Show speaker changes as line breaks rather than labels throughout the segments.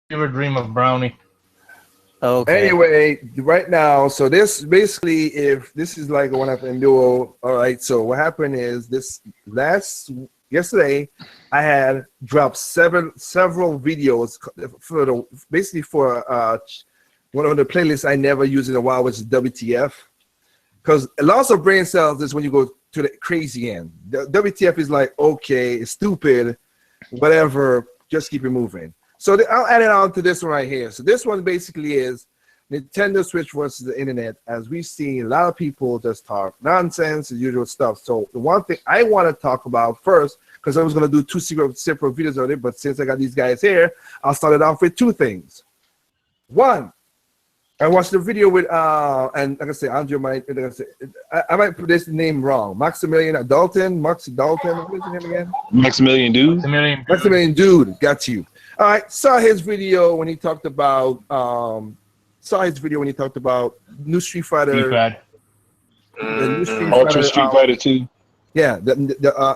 Fever dream of brownie.
Okay.
Anyway, right now, so this basically, if this is like what happened in Duo, all right. So what happened is yesterday, I had dropped several videos for basically for one of the playlists I never used in a while, which is WTF, because loss of brain cells is when you go to the crazy end. The WTF is like, okay, it's stupid, whatever, just keep it moving. So I'll add it on to this one right here. So this one basically is Nintendo Switch versus the internet. As we've seen, a lot of people just talk nonsense, the usual stuff. So the one thing I want to talk about first, because I was going to do two separate videos on it, but since I got these guys here, I'll start it off with two things. One, I watched the video with, and like I say, Andrew might, I might put this name wrong. Maximilian Dalton, what is his name again?
Maximilian Dude.
Maximilian Dude, got you. All right, saw his video when he talked about new Street Fighter.
Ultra Street Fighter 2.
Yeah, the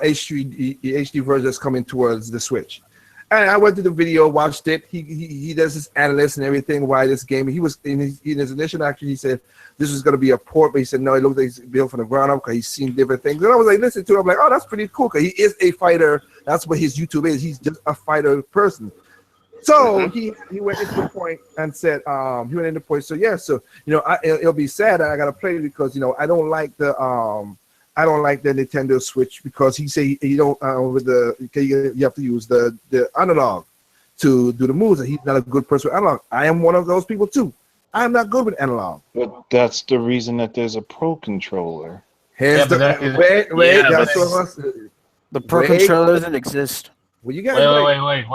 HD version that's coming towards the Switch. And I went to the video, watched it. He does his analysis and everything. Why this game? He was in his initial action. He said this was going to be a port, but he said no. It looks like it's built from the ground up because he's seen different things. And I was like, listen to him. I'm like, oh, that's pretty cool because he is a fighter. That's what his YouTube is. He's just a fighter person. So he went into the point and said So yeah, so it'll be sad that I gotta play it because I don't like the Nintendo Switch because he say you don't you have to use the analog to do the moves and he's not a good person with analog. I am one of those people too. I am not good with analog.
But that's the reason that there's a Pro controller.
The
Pro controller doesn't exist.
Well, you guys
wait.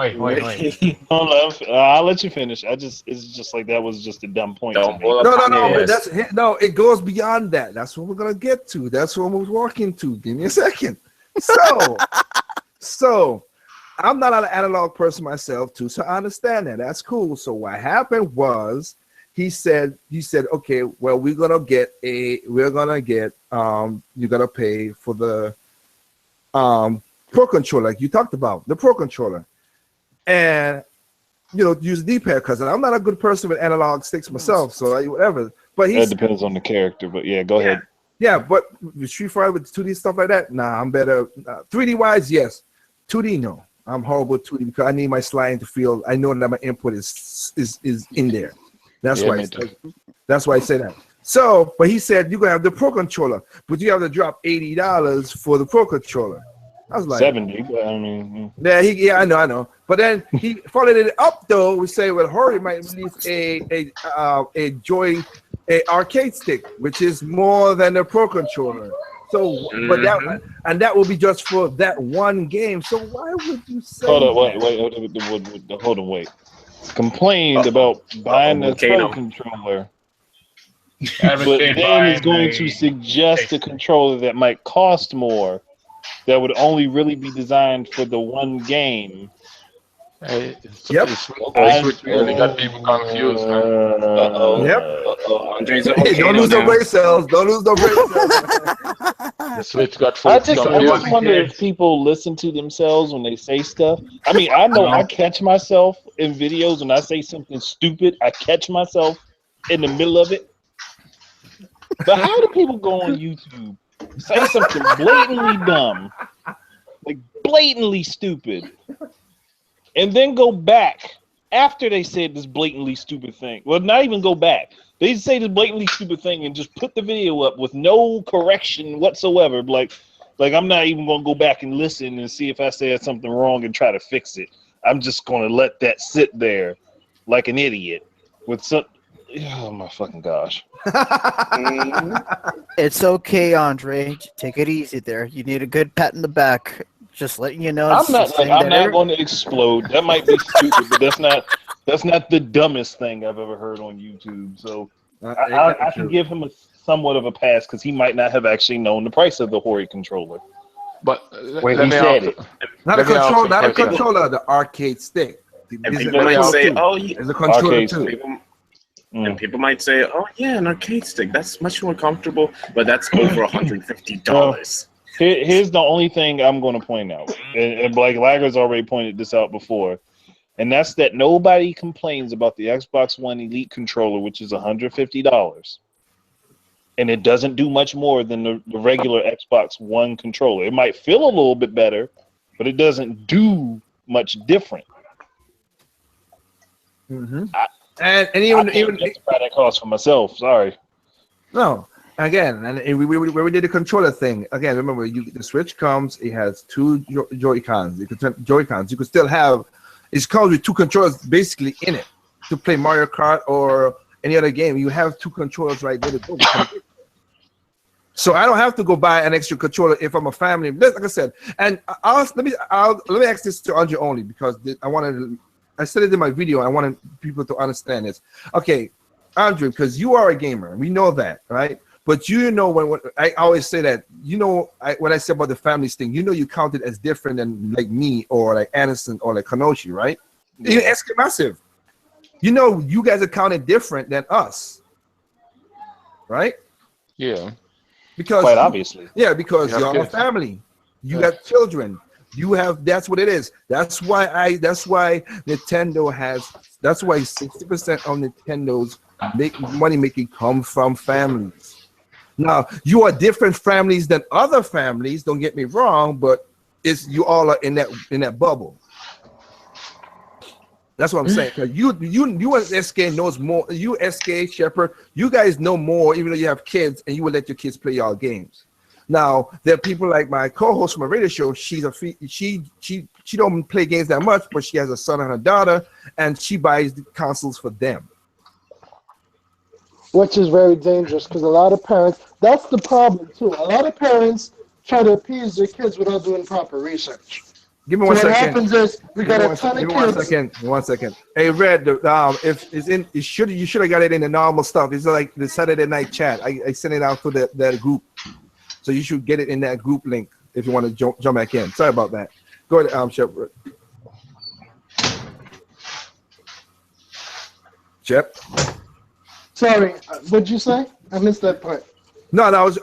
Hold on, I'll let you finish. It's just like that was just a dumb point.
No. It goes beyond that. That's what we're gonna get to. That's what we're walking to. Give me a second. So I'm not an analog person myself too, so I understand that. That's cool. So what happened was he said, okay, well, you're gonna pay for the Pro controller, like you talked about, the Pro controller, and use the D-pad because I'm not a good person with analog sticks myself, so whatever. But
that depends on the character. But yeah, go ahead.
Yeah, but with Street Fighter with 2D stuff like that, nah, I'm better. 3D wise, yes. 2D, no. I'm horrible at 2D because I need my sliding to feel. I know that my input is in there. That's why I say that. So, but he said you're gonna have the Pro controller, but you have to drop $80 for the Pro controller. I was like
70, but I mean,
I know. But then he followed it up though. We say, well, Hori might release a arcade stick, which is more than a Pro controller. So, but that will be just for that one game. So why would you say?
Hold on, wait. Complained about buying the Pro controller. But then he's going to suggest a controller that might cost more. That would only really be designed for the one game.
Yep.
Switch really got people confused, man.
Andre's don't lose the brain cells. Don't lose the brain cells.
The Switch got folks confused.
I just wonder if people listen to themselves when they say stuff. I mean, I know I catch myself in videos when I say something stupid. I catch myself in the middle of it. But how do people go on YouTube? Say something blatantly dumb, like blatantly stupid, and then go back after they said this blatantly stupid thing. Well, not even go back. They say this blatantly stupid thing and just put the video up with no correction whatsoever. Like I'm not even gonna go back and listen and see if I said something wrong and try to fix it. I'm just gonna let that sit there like an idiot with some. Oh my fucking gosh.
It's okay, Andre. Take it easy there. You need a good pat in the back. Just letting you know.
I'm not going to explode. That might be stupid, but that's not the dumbest thing I've ever heard on YouTube. So I can give him somewhat of a pass because he might not have actually known the price of the Hori controller.
But
when he said it,
not a controller, the arcade stick.
And people might say, "Oh,
it's a controller too."
And people might say, "Oh yeah, an arcade stick. That's much more comfortable, but that's over $150."
Here's the only thing I'm going to point out, and Blake Lagger's already pointed this out before. and that's that nobody complains about the Xbox One Elite controller, which is $150, and it doesn't do much more than the regular Xbox One controller. It might feel a little bit better, but it doesn't do much different.
Mm-hmm.
I can't justify that cost for myself. Sorry.
No. Again, and we did the controller thing. Again, remember, the Switch comes. It has two Joy-Cons. You could still have. It comes with two controllers basically in it to play Mario Kart or any other game. You have two controllers right there to go. So I don't have to go buy an extra controller if I'm a family. Like I said, and let me ask this to Andre only because I said it in my video. I wanted people to understand this. Okay, Andre, because you are a gamer, we know that, right? But you know when I always say that, when I say about the families thing, you count it as different than like me or like Anderson or like Kanoshi, right? Yeah. Even SK Massive. You guys are counted different than us, right?
Yeah.
Because
quite obviously.
Yeah, because you're a family. You got children. That's what it is. That's why Nintendo that's why 60% of Nintendo's money making come from families. Now, you are different families than other families, don't get me wrong, but you all are in that bubble. That's what I'm saying. You and SK knows more. You, SK, Shepard, you guys know more, even though you have kids, and you will let your kids play y'all games. Now, there are people like my co-host from a radio show. She don't play games that much, but she has a son and a daughter, and she buys the consoles for them.
Which is very dangerous because a lot of parents, that's the problem too. A lot of parents try to appease their kids without doing proper research.
Give me one second.
What happens is we got a ton of kids.
One second. Hey, Red, if it's in, you should have got it in the normal stuff. It's like the Saturday night chat. I sent it out to that group, so you should get it in that group link if you want to jump back in. Sorry about that. Go ahead, Shepard. Shep.
Sorry, what'd you say? I missed that part.
No, I was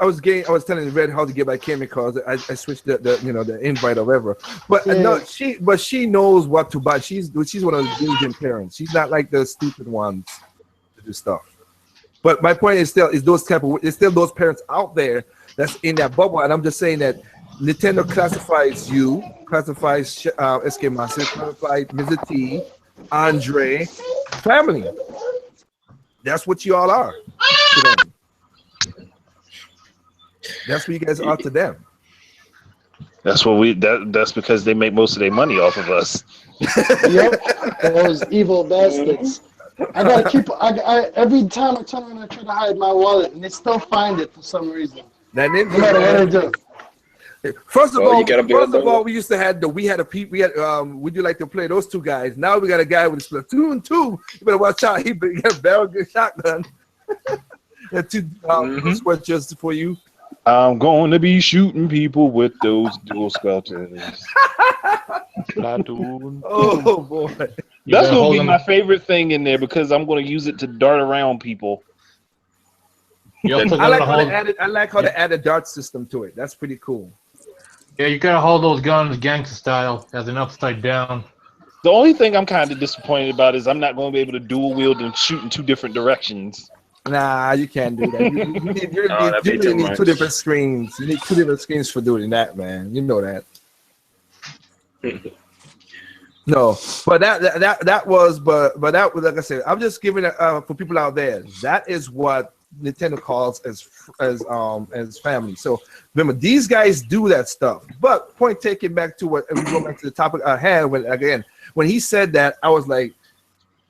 telling Red how to get back in because I switched the invite or whatever. But no, she knows what to buy. She's one of the diligent parents. She's not like the stupid ones to do stuff. But my point is there's still those parents out there that's in that bubble, and I'm just saying that Nintendo classifies SK Massive, classifies Mr. T, Andre, family. That's what you all are to them. That's what you guys are to them.
That's because they make most of their money off of us.
Yep, those evil bastards. I gotta keep. Every time I turn around, I try to hide my wallet, and they still find it for some reason. No matter what I do.
First of all, we used to have would you like to play those two guys? Now we got a guy with a Splatoon 2. You better watch out. He got a barrel good shotgun. That two sweatshirts for you.
I'm going to be shooting people with those dual skeltons.
Platoon.
Oh boy.
That's going to be my favorite thing in there because I'm going to use it to dart around people.
I like how they add a dart system to it. That's pretty cool.
Yeah, you gotta hold those guns gangster style as an upside down.
The only thing I'm kind of disappointed about is I'm not going to be able to dual wield and shoot in two different directions.
Nah, you can't do that. You need two different screens. You need two different screens for doing that, man. You know that. No, but that was like I said. I'm just giving it for people out there. That is what Nintendo calls as family. So remember, these guys do that stuff. But point taken back to what we go back to the topic I had when he said that, I was like,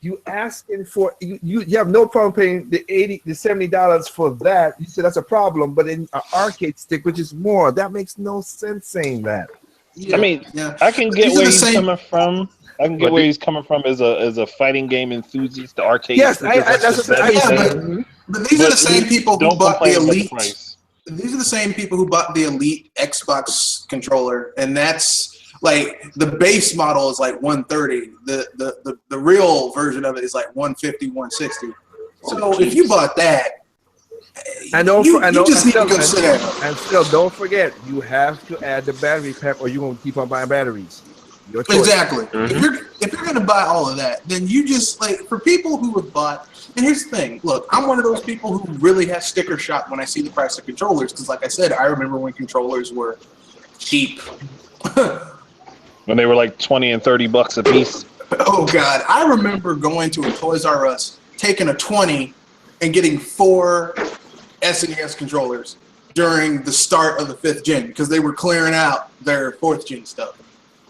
you asking for you have no problem paying the $70 for that. You said that's a problem, but in an arcade stick, which is more, that makes no sense saying that.
Yeah, I mean, yeah. I can get where he's coming from. I can get where he's coming from as a fighting game enthusiast. The arcade.
Yes,
but these are the same people who bought the Elite. These are the same people who bought the Elite Xbox controller, and that's like the base model is like 130. The real version of it is like 150, 160. So if you bought that, you just need to consider.
And still, don't forget, you have to add the battery pack, or you're gonna keep on buying batteries. Your choice.
Exactly. If you're gonna buy all of that, then you just like for people who have bought. And here's the thing. Look, I'm one of those people who really has sticker shock when I see the price of controllers because, like I said, I remember when controllers were cheap.
When they were like $20 and $30 a piece.
Oh God, I remember going to a Toys R Us, taking a 20, and getting 4 SNES controllers during the start of the 5th gen because they were clearing out their 4th gen stuff.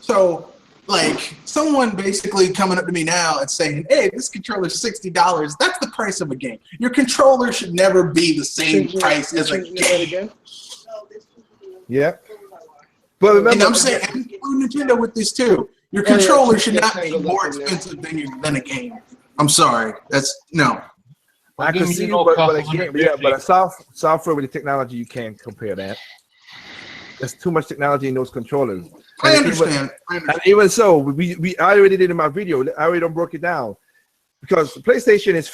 So, like, someone basically coming up to me now and saying, "Hey, this controller's $60. That's the price of a game. Your controller should never be the same price as a game."
Yeah. But remember,
and I'm saying, and Nintendo with this too. Your controller should not be more expensive than a game. I'm sorry. That's no.
I can see, but again, but a software with the technology, you can't compare that. There's too much technology in those controllers.
I understand.
And even so, I already did in my video. I already broke it down because the PlayStation is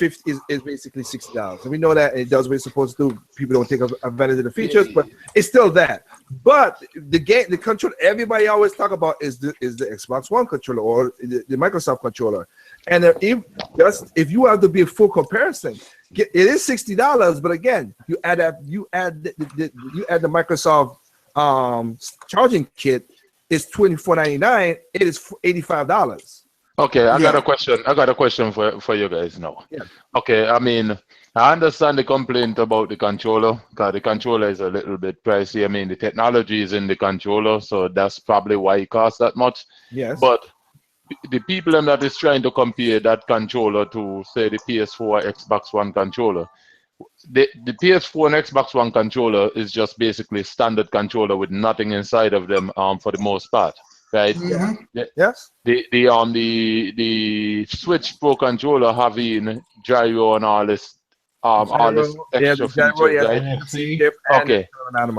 basically $60, and we know that it does what it's supposed to do. People don't take advantage of the features, but it's still that. But the controller everybody always talk about is the Xbox One controller or the Microsoft controller. And if you have to be a full comparison, it is $60. But again, you add the Microsoft charging kit. It's $24.99. It is $85.
Okay, I got a question for you guys now.
Yeah.
Okay, I mean, I understand the complaint about the controller because the controller is a little bit pricey. I mean, the technology is in the controller, so that's probably why it costs that much.
Yes.
But the people that is trying to compare that controller to, say, the PS4 or Xbox One controller, the PS4 and Xbox One controller is just basically standard controller with nothing inside of them for the most part, right?
Mm-hmm. Yes.
The Switch Pro controller having gyro and all this extra features, right? Okay.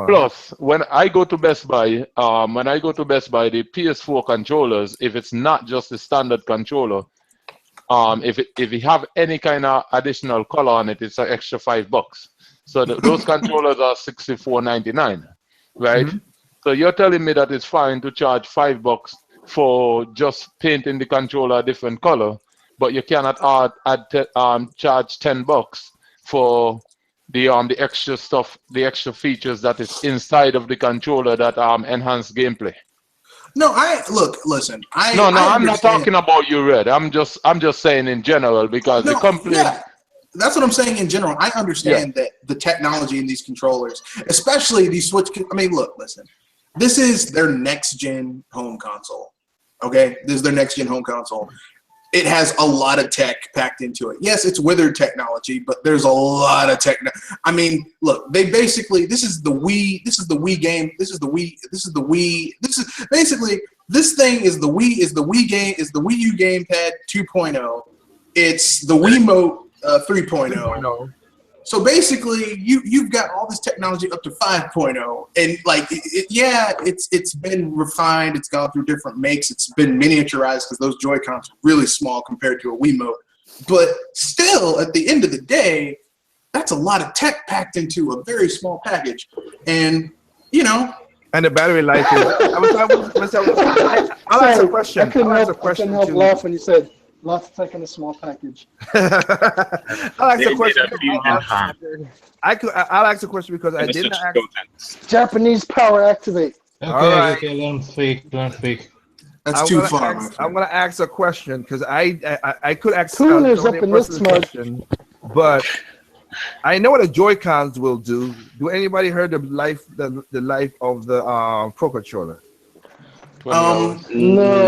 Plus, when I go to Best Buy, the PS4 controllers, if it's not just the standard controller, if you have any kind of additional color on it, it's an extra $5. So those controllers are $64.99, right? Mm-hmm. So you're telling me that it's fine to charge $5 for just painting the controller a different color, but you cannot charge $10 for the extra stuff, the extra features that is inside of the controller that enhance gameplay.
No, listen.
I'm not talking about you, Red. I'm just saying in general because the complaint.
Yeah, that's what I'm saying in general. I understand that the technology in these controllers, especially these Switch. I mean, listen. This is their next gen home console. Okay, this is their next gen home console. It has a lot of tech packed into it. Yes, it's withered technology, but there's a lot of tech. I mean, look, they basically this is the Wii game. This thing is the Wii U gamepad 2.0. It's the Wiimote 3.0. So basically, you've got all this technology up to 5.0, and like, it's been refined. It's gone through different makes. It's been miniaturized because those Joy-Cons are really small compared to a Wiimote. But still, at the end of the day, that's a lot of tech packed into a very small package, and
And the battery life is. I'll ask a question.
I couldn't help laugh when you said. Lots of tech in a small package.
I'll ask a question. I'll ask a question because I didn't ask.
Japanese power activate.
Okay, let him speak.
That's too far.
I'm gonna ask a question because I could ask
Coolers up in this question,
but I know what the Joy-Cons will do. Do anybody heard the life of the Pro controller?
No,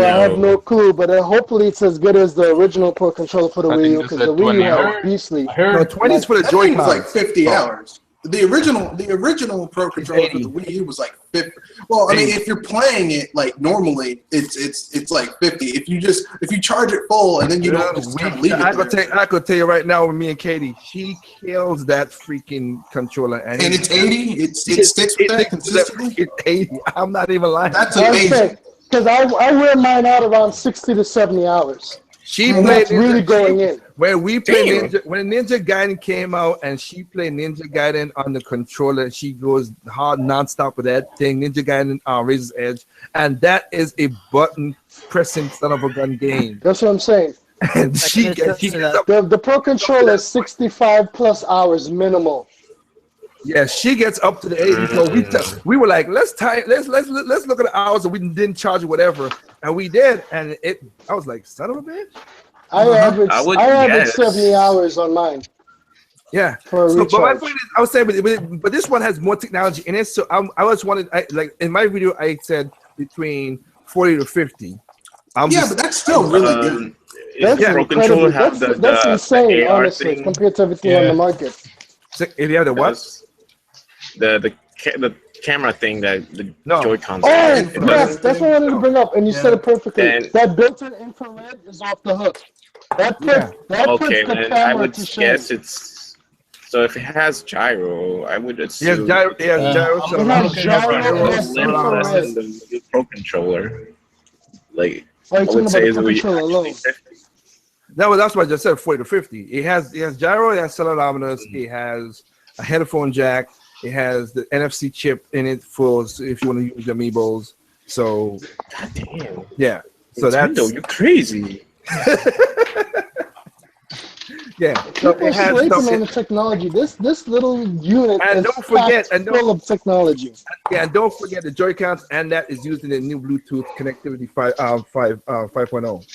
I have no clue, but hopefully it's as good as the original Pro controller for the Wii U, because the Wii U had beastly.
No, 20 is for the Joy-Cons.
Was like 50 hours. The original Pro controller for the Wii U was like 50. Well, I mean, if you're playing it like normally, it's like 50. If you charge it full and then you don't just kind of leave it there.
I could tell you right now with me and Katie, she kills that freaking controller. And
it's 80. It sticks with that consistently.
It's 80. I'm not even lying.
That's amazing.
Because I wear mine out around 60 to 70 hours.
She
And
played
that's really going in.
when we played Ninja, when Ninja Gaiden came out and she played Ninja Gaiden on the controller, she goes hard nonstop with that thing. Ninja Gaiden Razor's Edge, and that is a button pressing son of a gun game.
That's what I'm saying.
And she gets up.
The Pro Controller is 65 plus hours minimal.
Yeah, she gets up to the 80. So we were like, let's look at the hours that we didn't charge or whatever, and we did, and I was like, son of a bitch.
I average 70 hours on mine.
Yeah.
For a recharge.
But my point is, I was saying, but this one has more technology in it. So I was wanted, like in my video, I said between 40 to 50.
But that's still really good.
That's incredible. That's insane, honestly, compared to everything on the market.
So, if you have the what?
The camera thing that the Joy-Cons.
Oh, yes, that's what I wanted to bring up, and you said it perfectly. That built-in infrared is off the hook. That puts the camera
I would
to shame.
guess it's so if it has gyro, I would assume.
Yes, gyro.
It has gyro
less than the Pro Controller. Like
I
would say is
alone.
No, that's what I just said. 40 to 50. It has gyro. It has accelerometers. It has a headphone jack. It has the NFC chip in it for if you want to use your amiibos. So,
God damn.
Yeah. So
Nintendo, you're crazy.
Yeah.
So people sleeping on the technology. This little unit is full of technology.
Yeah, and don't forget the Joy-Cons, and that is using the new Bluetooth connectivity 5.0.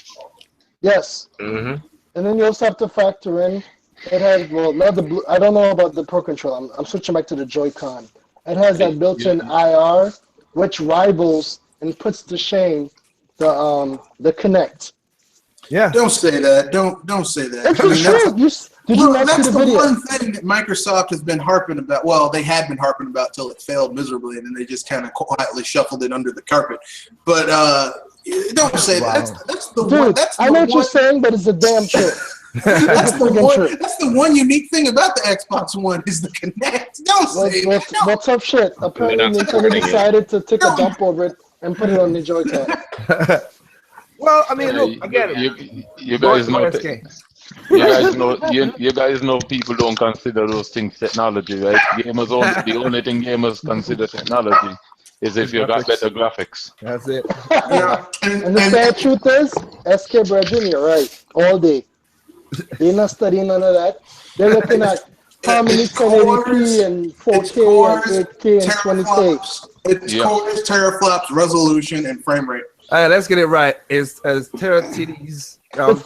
Yes.
Mm-hmm.
And then you also have to factor in it has not the blue. I don't know about the Pro Controller. I'm switching back to the Joy-Con. It has that built-in IR, which rivals and puts to shame the Kinect.
Yeah.
Don't say that. Don't say that.
That's
the one thing that Microsoft has been harping about. Well, they had been harping about till it failed miserably, and then they just kind of quietly shuffled it under the carpet. But don't say that. That's the one.
I know what you're saying, but it's a damn truth.
That's the one unique thing about the Xbox One is the Kinect. Don't say that.
What's up, shit? Apparently, Nintendo decided to take a dump over it and put it on the Joy-Con.
Well, I mean, look again.
You guys know. You guys know people don't consider those things technology, right? The only thing gamers consider technology is if you got better graphics.
That's it.
Yeah.
And the sad truth is, SK Brethren, you're right. All day. They're not studying none of that. They're looking at how many 1080p and 4K and 8K and 20K.
It's cores, teraflops, resolution, and frame rate.
All right, let's get it right. It's titties.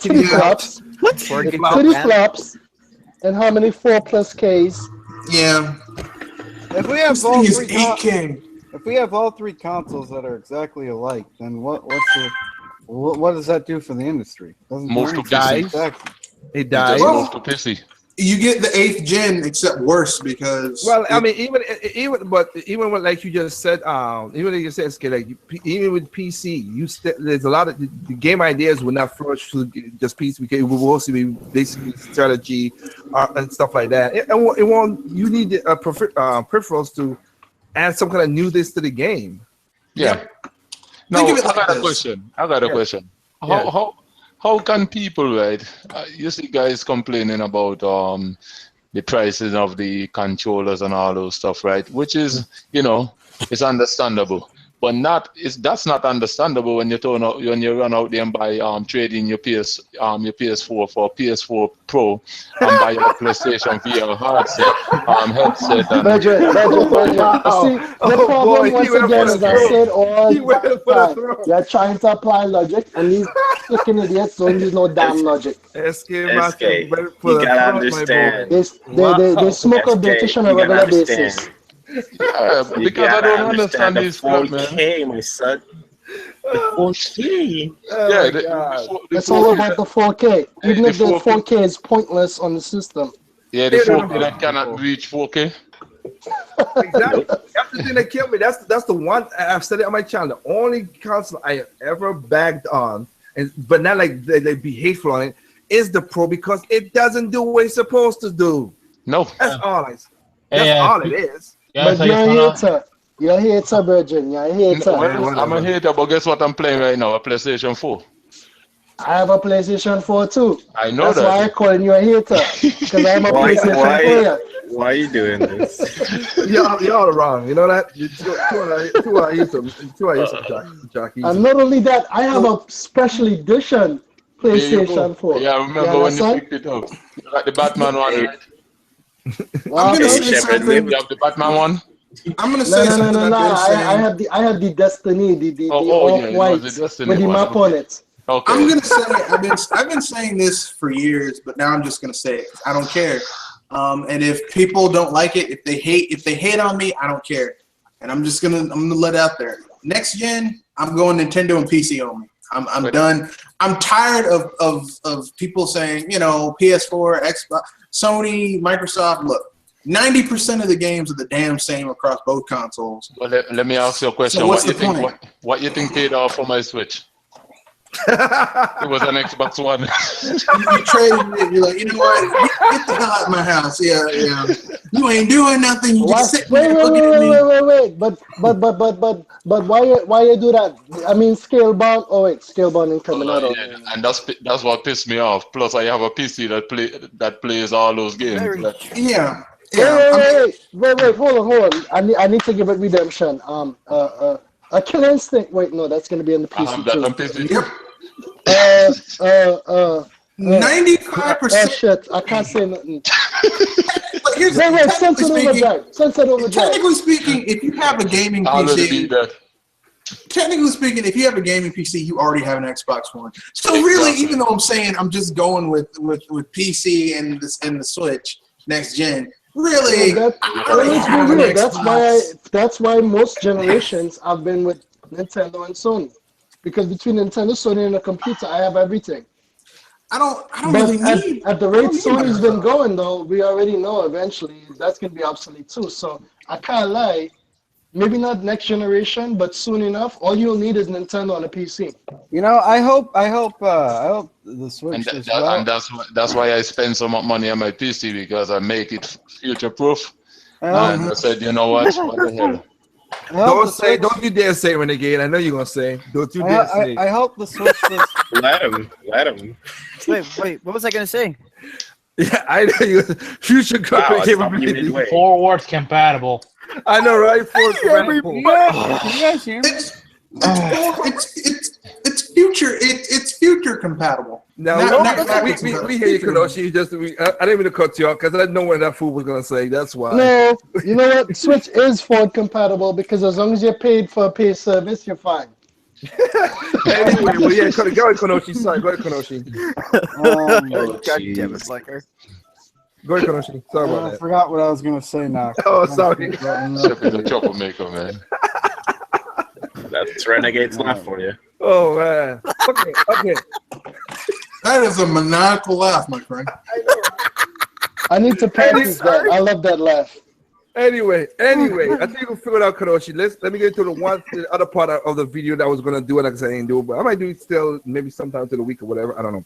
Titty flops. What? Titty flops. And how many 4+Ks?
Yeah.
If we have all three
8K.
If we have all three consoles that are exactly alike, then what does that do for the industry?
Most of dies.
Exactly.
It dies.
Most of pissy.
You get the 8th gen, except worse because.
Well, I mean, even what like you just said, even like you said, like even with PC, there's a lot of the game ideas will not flourish through just PC because it will also be basically strategy and stuff like that. It won't. You need peripherals to add some kind of newness to the game.
Yeah. No, I got a question. How can people, right? You see guys complaining about the prices of the controllers and all those stuff, right? Which is, it's understandable. But that's not understandable when you run out there and buy trade in your PS4 for a PS4 Pro and buy a PlayStation VR headset.
See, the problem once again is I said all the time. You're trying to apply logic, and these fucking idiots don't use no damn logic.
SK, you gotta understand.
They smoke a British on a regular basis.
Because I don't understand this
stuff, man. My son. The 4K.
It's all about the 4K. Even if the 4K is pointless on the system.
Yeah, the 4K that cannot reach 4K.
Exactly. That's the thing that killed me. That's the one I've said it on my channel. The only console I ever bagged on, but not like they be hateful on it, is the Pro because it doesn't do what it's supposed to do.
No.
That's all it is.
Yeah, but you're a hater. You're a hater, Virgin. You're a hater.
I'm a hater, but guess what I'm playing right now? A PlayStation 4.
I have a PlayStation 4 too.
I know
That's why I'm calling you a hater. Because I'm a PlayStation player.
Why are you doing this?
y'all are wrong. You know that? Two are Jackie.
And not only that, I have a special edition PlayStation 4.
Yeah, I remember when you picked it up. You got the Batman one, right?
I'm gonna say something.
You have the Batman one?
I'm gonna say something.
No. I have the Destiny, the off-white with the map on it.
Okay.
I'm gonna say I've been saying this for years, but now I'm just gonna say it. I don't care. And if people don't like it, if they hate on me, I don't care. And I'm gonna let it out there. Next gen, I'm going Nintendo and PC only. I'm done. I'm tired of people saying, you know, PS4, Xbox, Sony, Microsoft. Look, 90% of the games are the damn same across both consoles.
Well, let me ask you a question.
So what's the
think?
point?
What you think paid off for my Switch? It was an Xbox One.
You traded it. You're like, you know what? Get the hell out of my house. Yeah. You ain't doing nothing. You just sitting there looking at me.
Wait. But why you do that? I mean, Scalebound. Oh wait, Scalebound and coming out.
Yeah, and that's what pissed me off. Plus, I have a PC that plays all those games.
Yeah.
Wait. Hold on. I need to give it redemption. A Killer Instinct. Wait, no, that's gonna be in the PC too.
Yep. 95%.
Oh shit! I can't say nothing.
Here's
Sunset Overdrive.
Technically speaking, if you have a gaming PC, technically speaking, if you have a gaming PC, you already have an Xbox One. So really, even though I'm saying I'm just going with PC and the Switch next gen, really,
that's why most generations I've been with Nintendo and Sony, because between Nintendo, Sony, and a computer, I have everything.
I don't really need.
At the rate Sony's been going, though, we already know eventually that's gonna be obsolete too. So I can't lie. Maybe not next generation, but soon enough, all you'll need is Nintendo on a PC.
You know, I hope the Switch
And that's why I spend so much money on my PC, because I make it future proof. And I said, you know what? What the hell?
Don't you dare say Renegade. I know you're gonna say. Don't you dare say.
I hope the Switch is...
Let him.
Wait, what was I gonna say?
Yeah, I know you. Future capability.
Forward compatible.
I know, right? Forward compatible.
Can you guys hear me?
It's future compatible.
Now we hear you, Kanoshi. I didn't mean to cut you off because I didn't know what that fool was gonna say. That's why.
No, you know what? Switch is forward compatible because as long as you're paid for a paid service, you're fine.
Anyway, well, yeah, go ahead, Kanoshi. Sorry, go ahead, Kanoshi.
God damn it, Slacker.
Go ahead, Kanoshi. Sorry about that.
I forgot what I was gonna say now.
Oh, sorry.
The troublemaker, man.
That's Renegade's laugh for you.
Oh man. Okay.
That is a maniacal laugh, my friend.
I need to practice that. I love that laugh.
Anyway, I think we figured out Kanoshi. Let me get to the other part of the video that I was gonna do, and like I said, I didn't do it, but I might do it still, maybe sometime to the week or whatever. I don't know.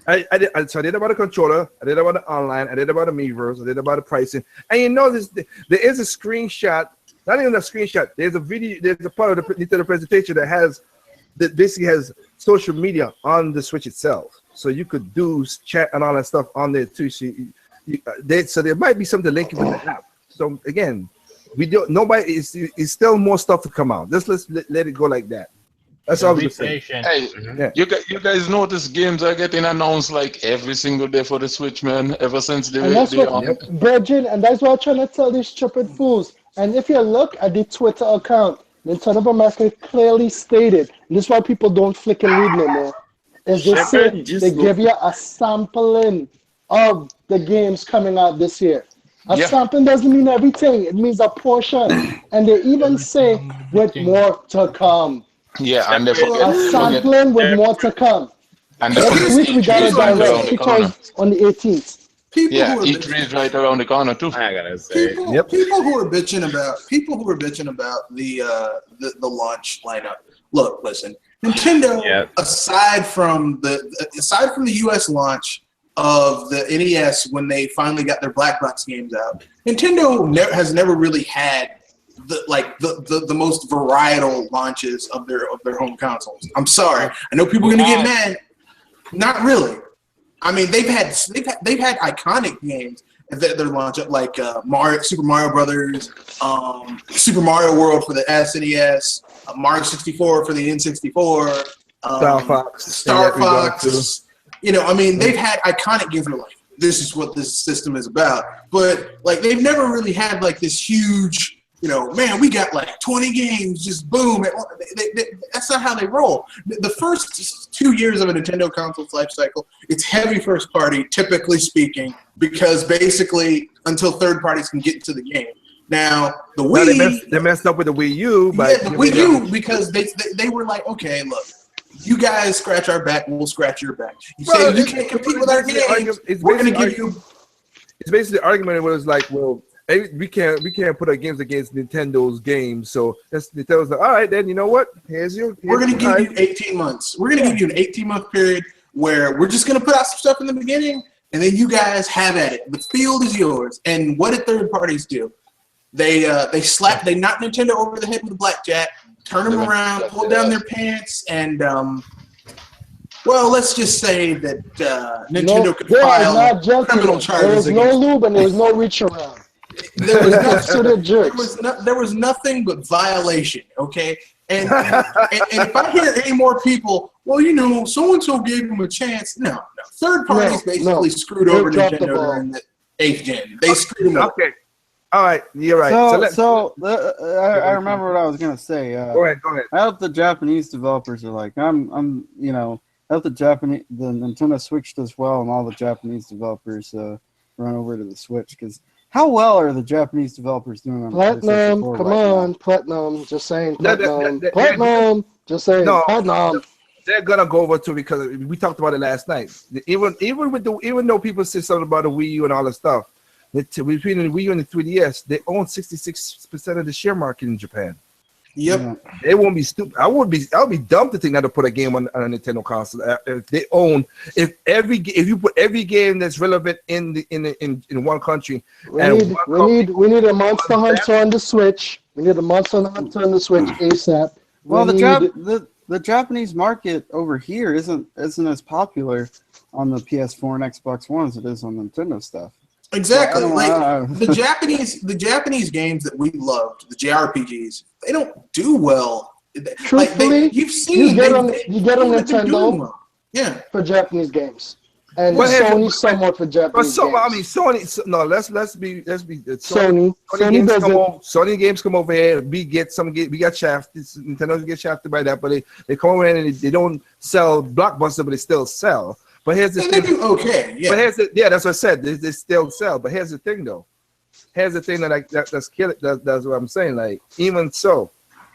I did about the controller, I did about the online, I did about the Miiverse, I did about the pricing, and you know there is a screenshot. Not even a screenshot. There's a video. There's a part of the presentation that basically has social media on the Switch itself, so you could do chat and all that stuff on there too. So, so there might be something linking with the app. So again, nobody is still more stuff to come out. Let's let it go like that. That's all we say.
Hey, you guys notice games are getting announced like every single day for the Switch, man. Ever since
Virgin, and that's what I'm trying to tell these stupid fools. And if you look at the Twitter account, Nintendo of America clearly stated, and this is why people don't flick and read no more, is they give you a sampling of the games coming out this year. A sampling doesn't mean everything, it means a portion. And they even say with more to come.
Yeah, and a
sampling with more to come.
And
next week we got a direct because on the 18th.
E3 is right around the corner too.
I gotta say,
people who are bitching about the launch lineup. Look, listen, Nintendo. Aside from the U.S. launch of the NES when they finally got their black box games out, Nintendo has never really had the most varietal launches of their home consoles. I'm sorry. I know people are gonna get mad. Not really. I mean, they've had iconic games that they're launching, like Super Mario Brothers, Super Mario World for the SNES, Mario 64 for the N64, Star Fox. You know, I mean, they've had iconic games that are like, this is what this system is about. But like, they've never really had like this huge, you know, man, we got like 20 games, just boom. That's not how they roll. The first 2 years of a Nintendo console's life cycle, it's heavy first party, typically speaking, because basically until third parties can get into the game. Now, the Wii...
Now they messed up with the Wii U.
But yeah, the Wii U, because they were like, okay, look, you guys scratch our back, we'll scratch your back. You say you can't compete with our games, we're going to give you...
It's basically the argument was like, well, we can't put our games against Nintendo's games, so Nintendo's like, all right, then you know what?
We're gonna give you 18 months. We're gonna give you an 18-month period where we're just gonna put out some stuff in the beginning, and then you guys have at it. The field is yours. And what did third parties do? They knock Nintendo over the head with a blackjack, turn them around, pull down their pants, and well, let's just say that Nintendo could file criminal charges.
There was no lube and there was no reach around. There
was nothing but violation, okay? And if I hear any more people, well, you know, so-and-so gave him a chance. No. Third parties basically screwed over Nintendo during the 8th gen. They screwed them over.
Okay. All right, you're right.
I remember what I was going to say.
Go ahead.
I hope the Japanese developers are like, I hope the Nintendo Switch does well and all the Japanese developers run over to the Switch, because how well are the Japanese developers doing on
Platinum? Come on, Platinum. Just saying, Platinum. Platinum. Just saying, Platinum.
They're gonna go over to, because we talked about it last night. Even though people say something about the Wii U and all that stuff, between the Wii U and the 3DS, they own 66% of the share market in Japan.
Yep.
They won't be stupid. I would be dumb to think not to put a game on a Nintendo console. If they own, if you put every game that's relevant in one country,
we need a Monster Hunter on the Switch. We need a Monster Hunter on the Switch ASAP.
Well, the Japanese market over here isn't as popular on the PS4 and Xbox One as it is on Nintendo stuff.
Exactly. The Japanese games that we loved, the JRPGs, they don't do well.
Truthfully,
you've seen
you get on Nintendo
well. Yeah.
For Japanese games, and Sony somewhat for Japanese games.
I mean, Sony. No, let's be.
Sony
games come over here. We got shafted. Nintendo get shafted by that, but they come over and they don't sell Blockbuster, but they still sell. But here's the thing.
Okay, yeah.
But that's what I said. They still sell. But here's the thing, though. Here's the thing that's killing. That's what I'm saying. Like, even so,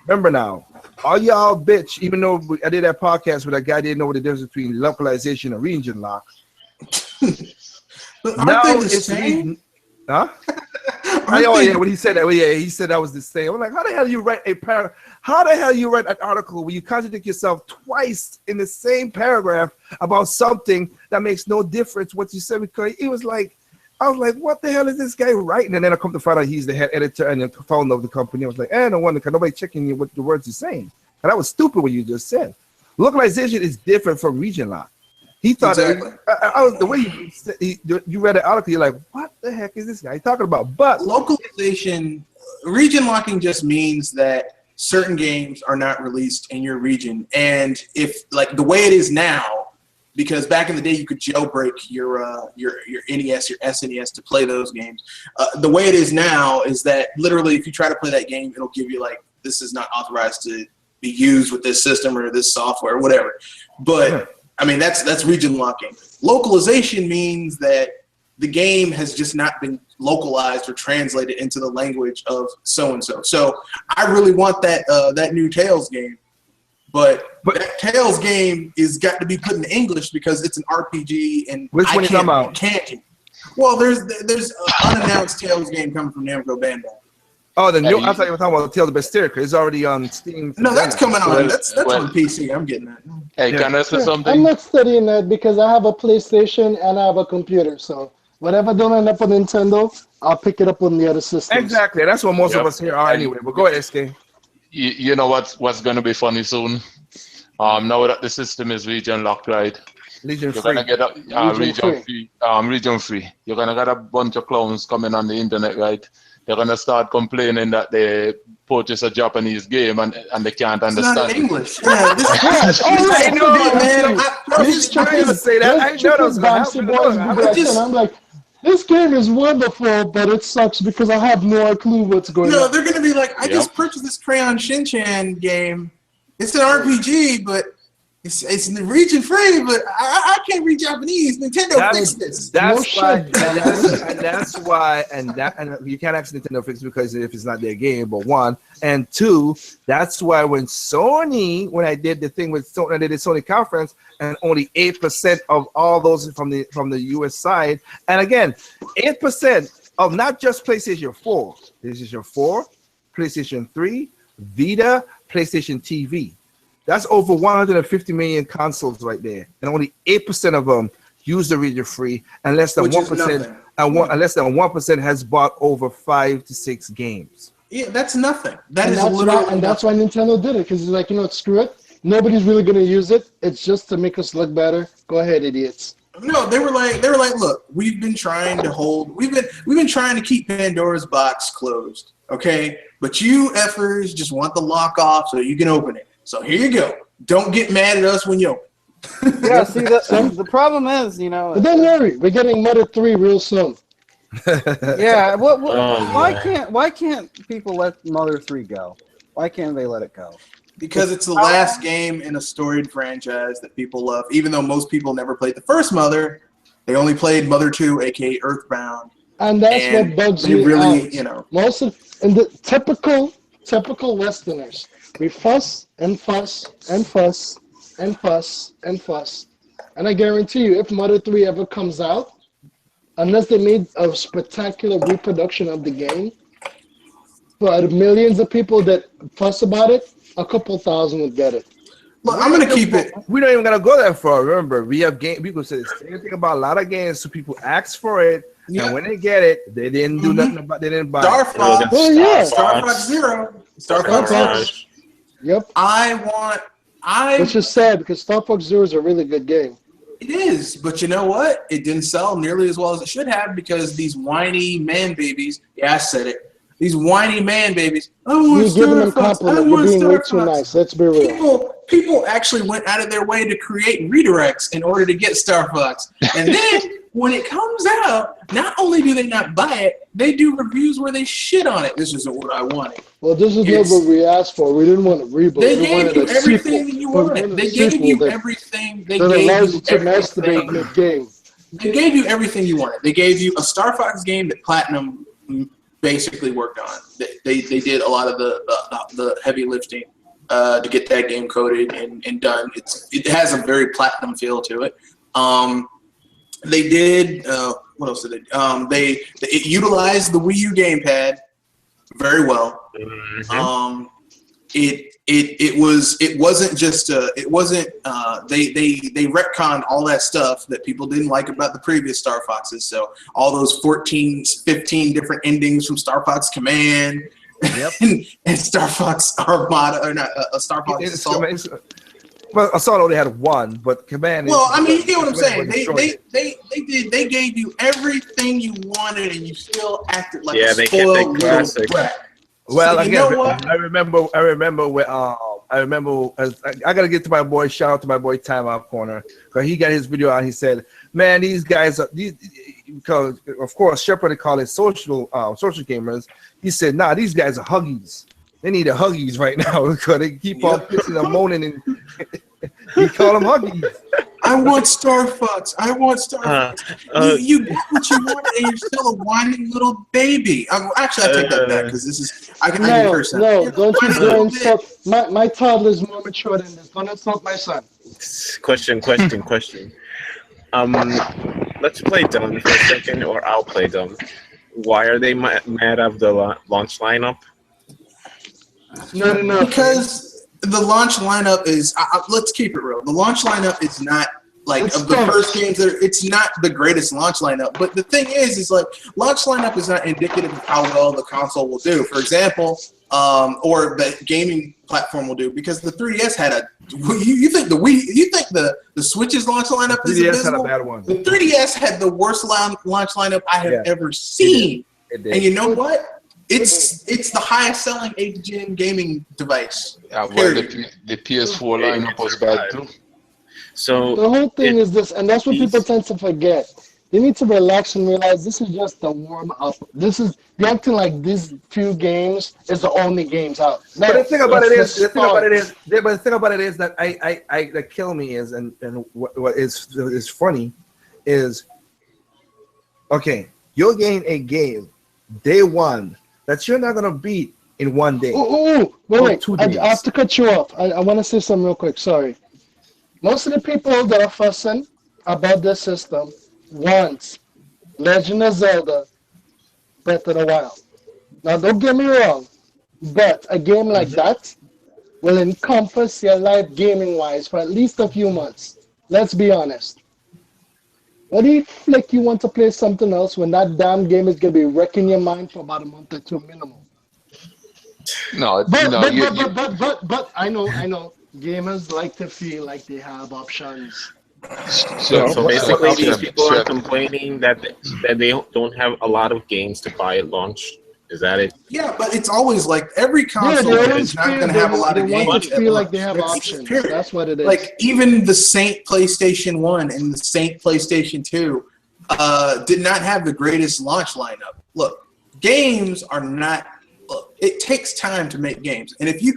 remember now, all y'all bitch. Even though I did that podcast where that guy didn't know what the difference between localization and region lock.
But aren't they the same?
Huh? When he said that, he said that was the same. I'm like, how the hell you write an article where you contradict yourself twice in the same paragraph about something that makes no difference what you said? Because I was like, what the hell is this guy writing? And then I come to find out he's the head editor and the founder of the company. I was like, no wonder, because nobody checking what the words he's saying. And that was stupid what you just said. Localization is different from region lock. He thought exactly. The way you read the article, you're like, what the heck is this guy talking about? But
localization, region locking just means that certain games are not released in your region. And if, like, the way it is now, because back in the day you could jailbreak your NES, your SNES to play those games. The way it is now is that literally if you try to play that game, it'll give you like, this is not authorized to be used with this system or this software or whatever. But I mean, that's region locking. Localization means that the game has just not been localized or translated into the language of so-and-so. So I really want that new Tales game, but that Tales game is got to be put in English because it's an RPG and
which one you talking about?
Can't. Well, there's an unannounced Tales game coming from Namco Bandai.
Oh, the new! I thought you were talking about Tales of Berserker. It's already on Steam.
No, that's coming on. That's on PC. I'm getting that.
Hey, can I say something?
I'm not studying that because I have a PlayStation and I have a computer, so Whatever don't end up on Nintendo, I'll pick it up on the other systems.
Exactly. That's what most of us here are anyway. But go ahead, SK.
You know what's going to be funny soon? Now that the system is region locked, right?
Region
You're
free.
gonna get a region free. Region free. You're gonna get a bunch of clowns coming on the internet, right? They're gonna start complaining that they purchase a Japanese game and they can't understand.
It's not in English. Yeah, this
I know,
man.
I was just trying to say that. I know that was gonna happen.
I'm like, this game is wonderful, but it sucks because I have no clue what's going on.
No, they're gonna be like, I just purchased this Crayon Shin-Chan game. It's an RPG, but it's region free, but I can't read Japanese. Nintendo fixed this.
That's why, and you can't ask Nintendo fix because if it's not their game, but one and two, that's why when I did the thing with Sony, I did the Sony conference, and only 8% of all those from the US side, and again, 8% of not just PlayStation 4, PlayStation 4, PlayStation 3, Vita, PlayStation TV. That's over 150 million consoles right there, and only 8% of them use the region free, and less than 1%. And less than 1% has bought over 5 to 6 games.
Yeah, that's nothing. That's
why Nintendo did it, because it's like, screw it. Nobody's really gonna use it. It's just to make us look better. Go ahead, idiots.
No, they were like, look, we've been trying to keep Pandora's box closed, okay? But you effers just want the lock off so you can open it. So here you go. Don't get mad at us when you open.
Yeah, see, the problem is,
But don't worry, we're getting Mother 3 real soon.
Yeah, why can't people let Mother 3 go? Why can't they let it go?
Because it's the last game in a storied franchise that people love. Even though most people never played the first Mother, they only played Mother 2, aka Earthbound.
And that's what bugs me
really,
out. Most of the typical Westerners. We fuss and fuss and fuss and fuss and fuss. And I guarantee you, if Mother 3 ever comes out, unless they made a spectacular reproduction of the game, for the millions of people that fuss about it, a couple thousand would get it.
Look, I'm going to keep it.
We don't even going to go that far. Remember, we have game. People say the same thing about a lot of games, so people ask for it. Yeah. And when they get it, they didn't do nothing about it. They didn't buy
Star
it.
Fox.
Oh, yeah.
Star Fox Zero. Star Fox.
Yep.
Which
is sad because Star Fox Zero is a really good game.
It is, but you know what? It didn't sell nearly as well as it should have because these whiny man babies. Yeah, I said it. These whiny man babies.
You're giving them compliments. You're being way too nice. Let's be real.
People actually went out of their way to create redirects in order to get Star Fox. And then when it comes out, not only do they not buy it, they do reviews where they shit on it. This isn't what I wanted.
Well, this is not what we asked for. We didn't want a reboot.
They gave you everything you wanted. They gave you everything. They gave you everything.
Game.
They gave you everything you wanted. They gave you a Star Fox game that Platinum basically worked on. They did a lot of the heavy lifting to get that game coded and done. It has a very Platinum feel to it. They did what else did they? It utilized the Wii U gamepad very well.
Mm-hmm.
It wasn't just they retconned all that stuff that people didn't like about the previous Star Foxes. So all those 15 different endings from Star Fox Command,
yep.
and Star Fox Armada, or not Star Fox Assault.
Well, Assault only had one, but Command.
Well, I mean, you get what I'm saying. They gave you everything you wanted, and you still acted like a spoiled little brat.
Well,
so
again, I remember. I gotta get to my boy. Shout out to my boy Time Out Corner because he got his video out. He said, "Man, these guys are because of course Shepard they call it social gamers." He said, "Nah, these guys are huggies. They need a huggies right now because they keep on pissing and moaning and he call them huggies."
I want Star Fox. I want Star Fox. You got what you wanted, and you're still a whining little baby. Actually, I take that back because this is. I can curse that.
No, don't you go and stop. My toddler's more mature than this. Don't insult my son.
Question. Let's play dumb for a second, or I'll play dumb. Why are they mad of the launch lineup?
No.
Because the launch lineup is. Let's keep it real. The launch lineup is not like of the first games that it's not the greatest launch lineup. But the thing is like launch lineup is not indicative of how well the console will do. For example, or the gaming platform will do, because the 3DS had a. You think the Switch's launch lineup is abysmal?
Had a bad one.
The 3DS had the worst launch lineup I have ever seen.
It did.
And you know what? It's the highest selling 8th gen gaming device.
Yeah, well, the PS4 lineup was bad too.
So
the whole thing is this, and that's what people tend to forget. They need to relax and realize this is just the warm up. This is they're acting like these few games is the only games out. No,
but the thing about it is that I that kill me is and what is funny is okay, you're getting a game day one that you're not gonna beat in one day.
Wait, 2 days. I have to cut you off. I want to say something real quick. Sorry. Most of the people that are fussing about this system want Legend of Zelda Breath of the Wild. Now, don't get me wrong, but a game like that will encompass your life gaming-wise for at least a few months. Let's be honest. What do you think you want to play something else when that damn game is going to be wrecking your mind for about a month or two minimum? But I know. Gamers like to feel like they have options.
So basically, these people are complaining that they don't have a lot of games to buy at launch. Is that it?
Yeah, but it's always like every console is not going to have a lot of games.
They want to feel like they have options. That's what it is.
Like even the Saint PlayStation 1 and the Saint PlayStation 2 did not have the greatest launch lineup. Look, games are not. Look, it takes time to make games, and if you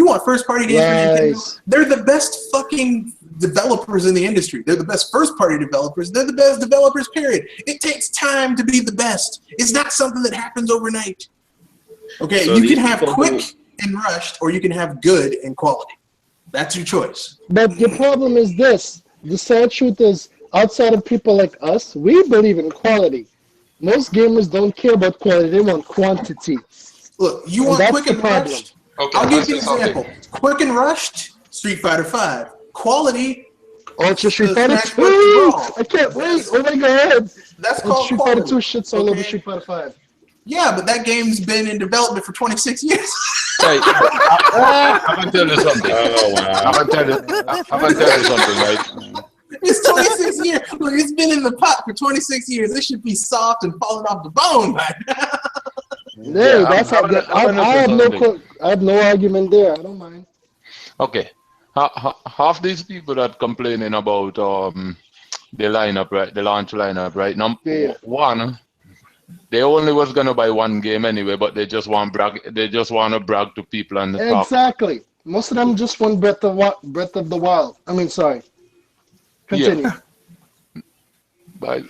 want first-party games for Nintendo, they're the best fucking developers in the industry. They're the best first-party developers. They're the best developers. Period. It takes time to be the best. It's not something that happens overnight. Okay, so you can have quick and rushed, or you can have good and quality. That's your choice.
But the problem is this: the sad truth is, outside of people like us, we believe in quality. Most gamers don't care about quality; they want quantity.
Look, you want quick and rushed? Okay, I'll give you an example. Quick and rushed, Street Fighter V. Quality,
Ultra Street Fighter 2. I can't wait. Oh my god.
That's called
Street Fighter 2 shits all over Street Fighter 5.
Yeah, but that game's been in development for 26 years.
Hey, I'm gonna tell you something. Oh wow. I'm gonna tell you something, right?
It's 26 years. Look, it's been in the pot for 26 years. It should be soft and falling off the bone by now.
Yeah, I have no argument there. I don't mind.
Okay, half these people that complaining about the lineup, right? The launch lineup, right? One, they only was gonna buy one game anyway, but they just want brag. They just want to brag to people and
exactly. Most of them just want Breath of the Wild. I mean, sorry. Continue.
Yeah. But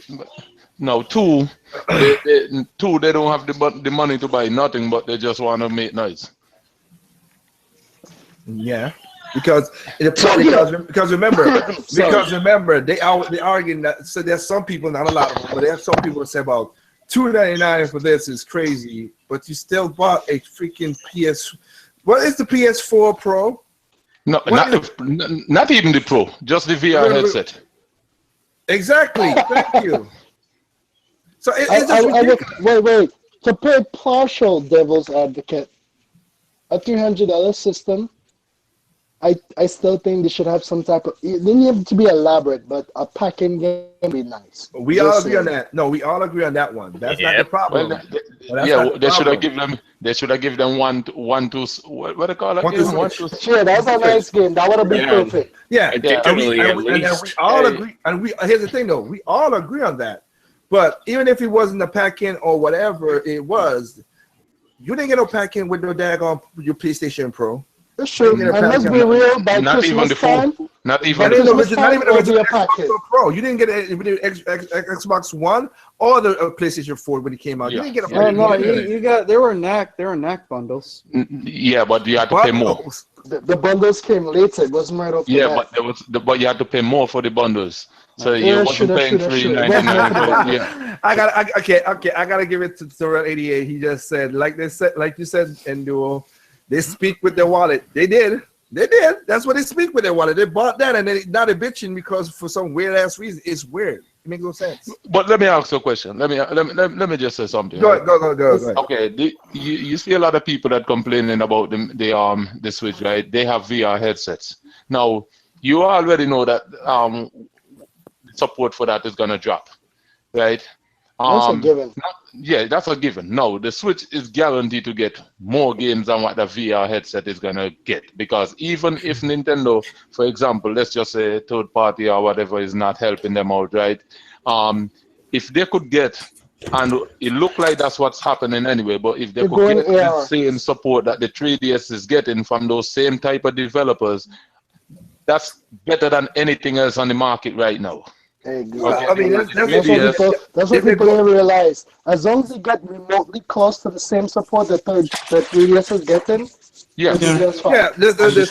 now, two, they don't have the money to buy nothing, but they just want to make noise.
Yeah, because remember they arguing that. So there's some people, not a lot of them, but there's some people that say about $299 for this is crazy, but you still bought a freaking PS. What is the PS4 Pro?
No, not even the Pro, just the VR headset.
Exactly. Thank you. So
wait. To play partial devil's advocate, a $300 system, I still think they should have some type of. They need to be elaborate, but a pack-in game would be nice.
We all agree on that. No, we all agree on that one. That's not the problem.
They should have given them. They should have given them one, two. What do they call it?
1, 2. Sure, that's a nice game. That would have been perfect.
Yeah, and we all agree. And here's the thing, though. We all agree on that. But even if it wasn't a pack-in or whatever it was, you didn't get no pack-in with no daggone your PlayStation Pro.
That's true. And let's be real, by Christmas time,
not even the
original Xbox Pro. You didn't get Xbox One or the PlayStation 4 when it came out. You didn't get a
no, you got there were NAC bundles.
Yeah, but you had to pay more.
The bundles came later. It wasn't right off the bat.
But you had to pay more for the bundles. So you wasn't paying $3.99. Yeah.
I gotta give it to Sorrel 88. He just said, like you said, Enduo, they speak with their wallet. They did. They did. That's what they speak with. They wanted. They bought that, and then now they're bitching because for some weird ass reason. It's weird. It makes no sense.
But let me ask you a question. Let me just say something.
Go ahead.
Okay, you see a lot of people that complaining about the Switch, right? They have VR headsets. Now you already know that support for that is gonna drop, right?
That's a given.
Yeah, that's a given. No, the Switch is guaranteed to get more games than what the VR headset is gonna get, because even if Nintendo, for example, let's just say third party or whatever is not helping them out, right? If they could get, and it looked like that's what's happening anyway, but if they could get the same support that the 3DS is getting from those same type of developers, that's better than anything else on the market right now.
Exactly.
I mean,
that's what people don't realize. As long as they get remotely close to the same support that the 3DS is getting,
the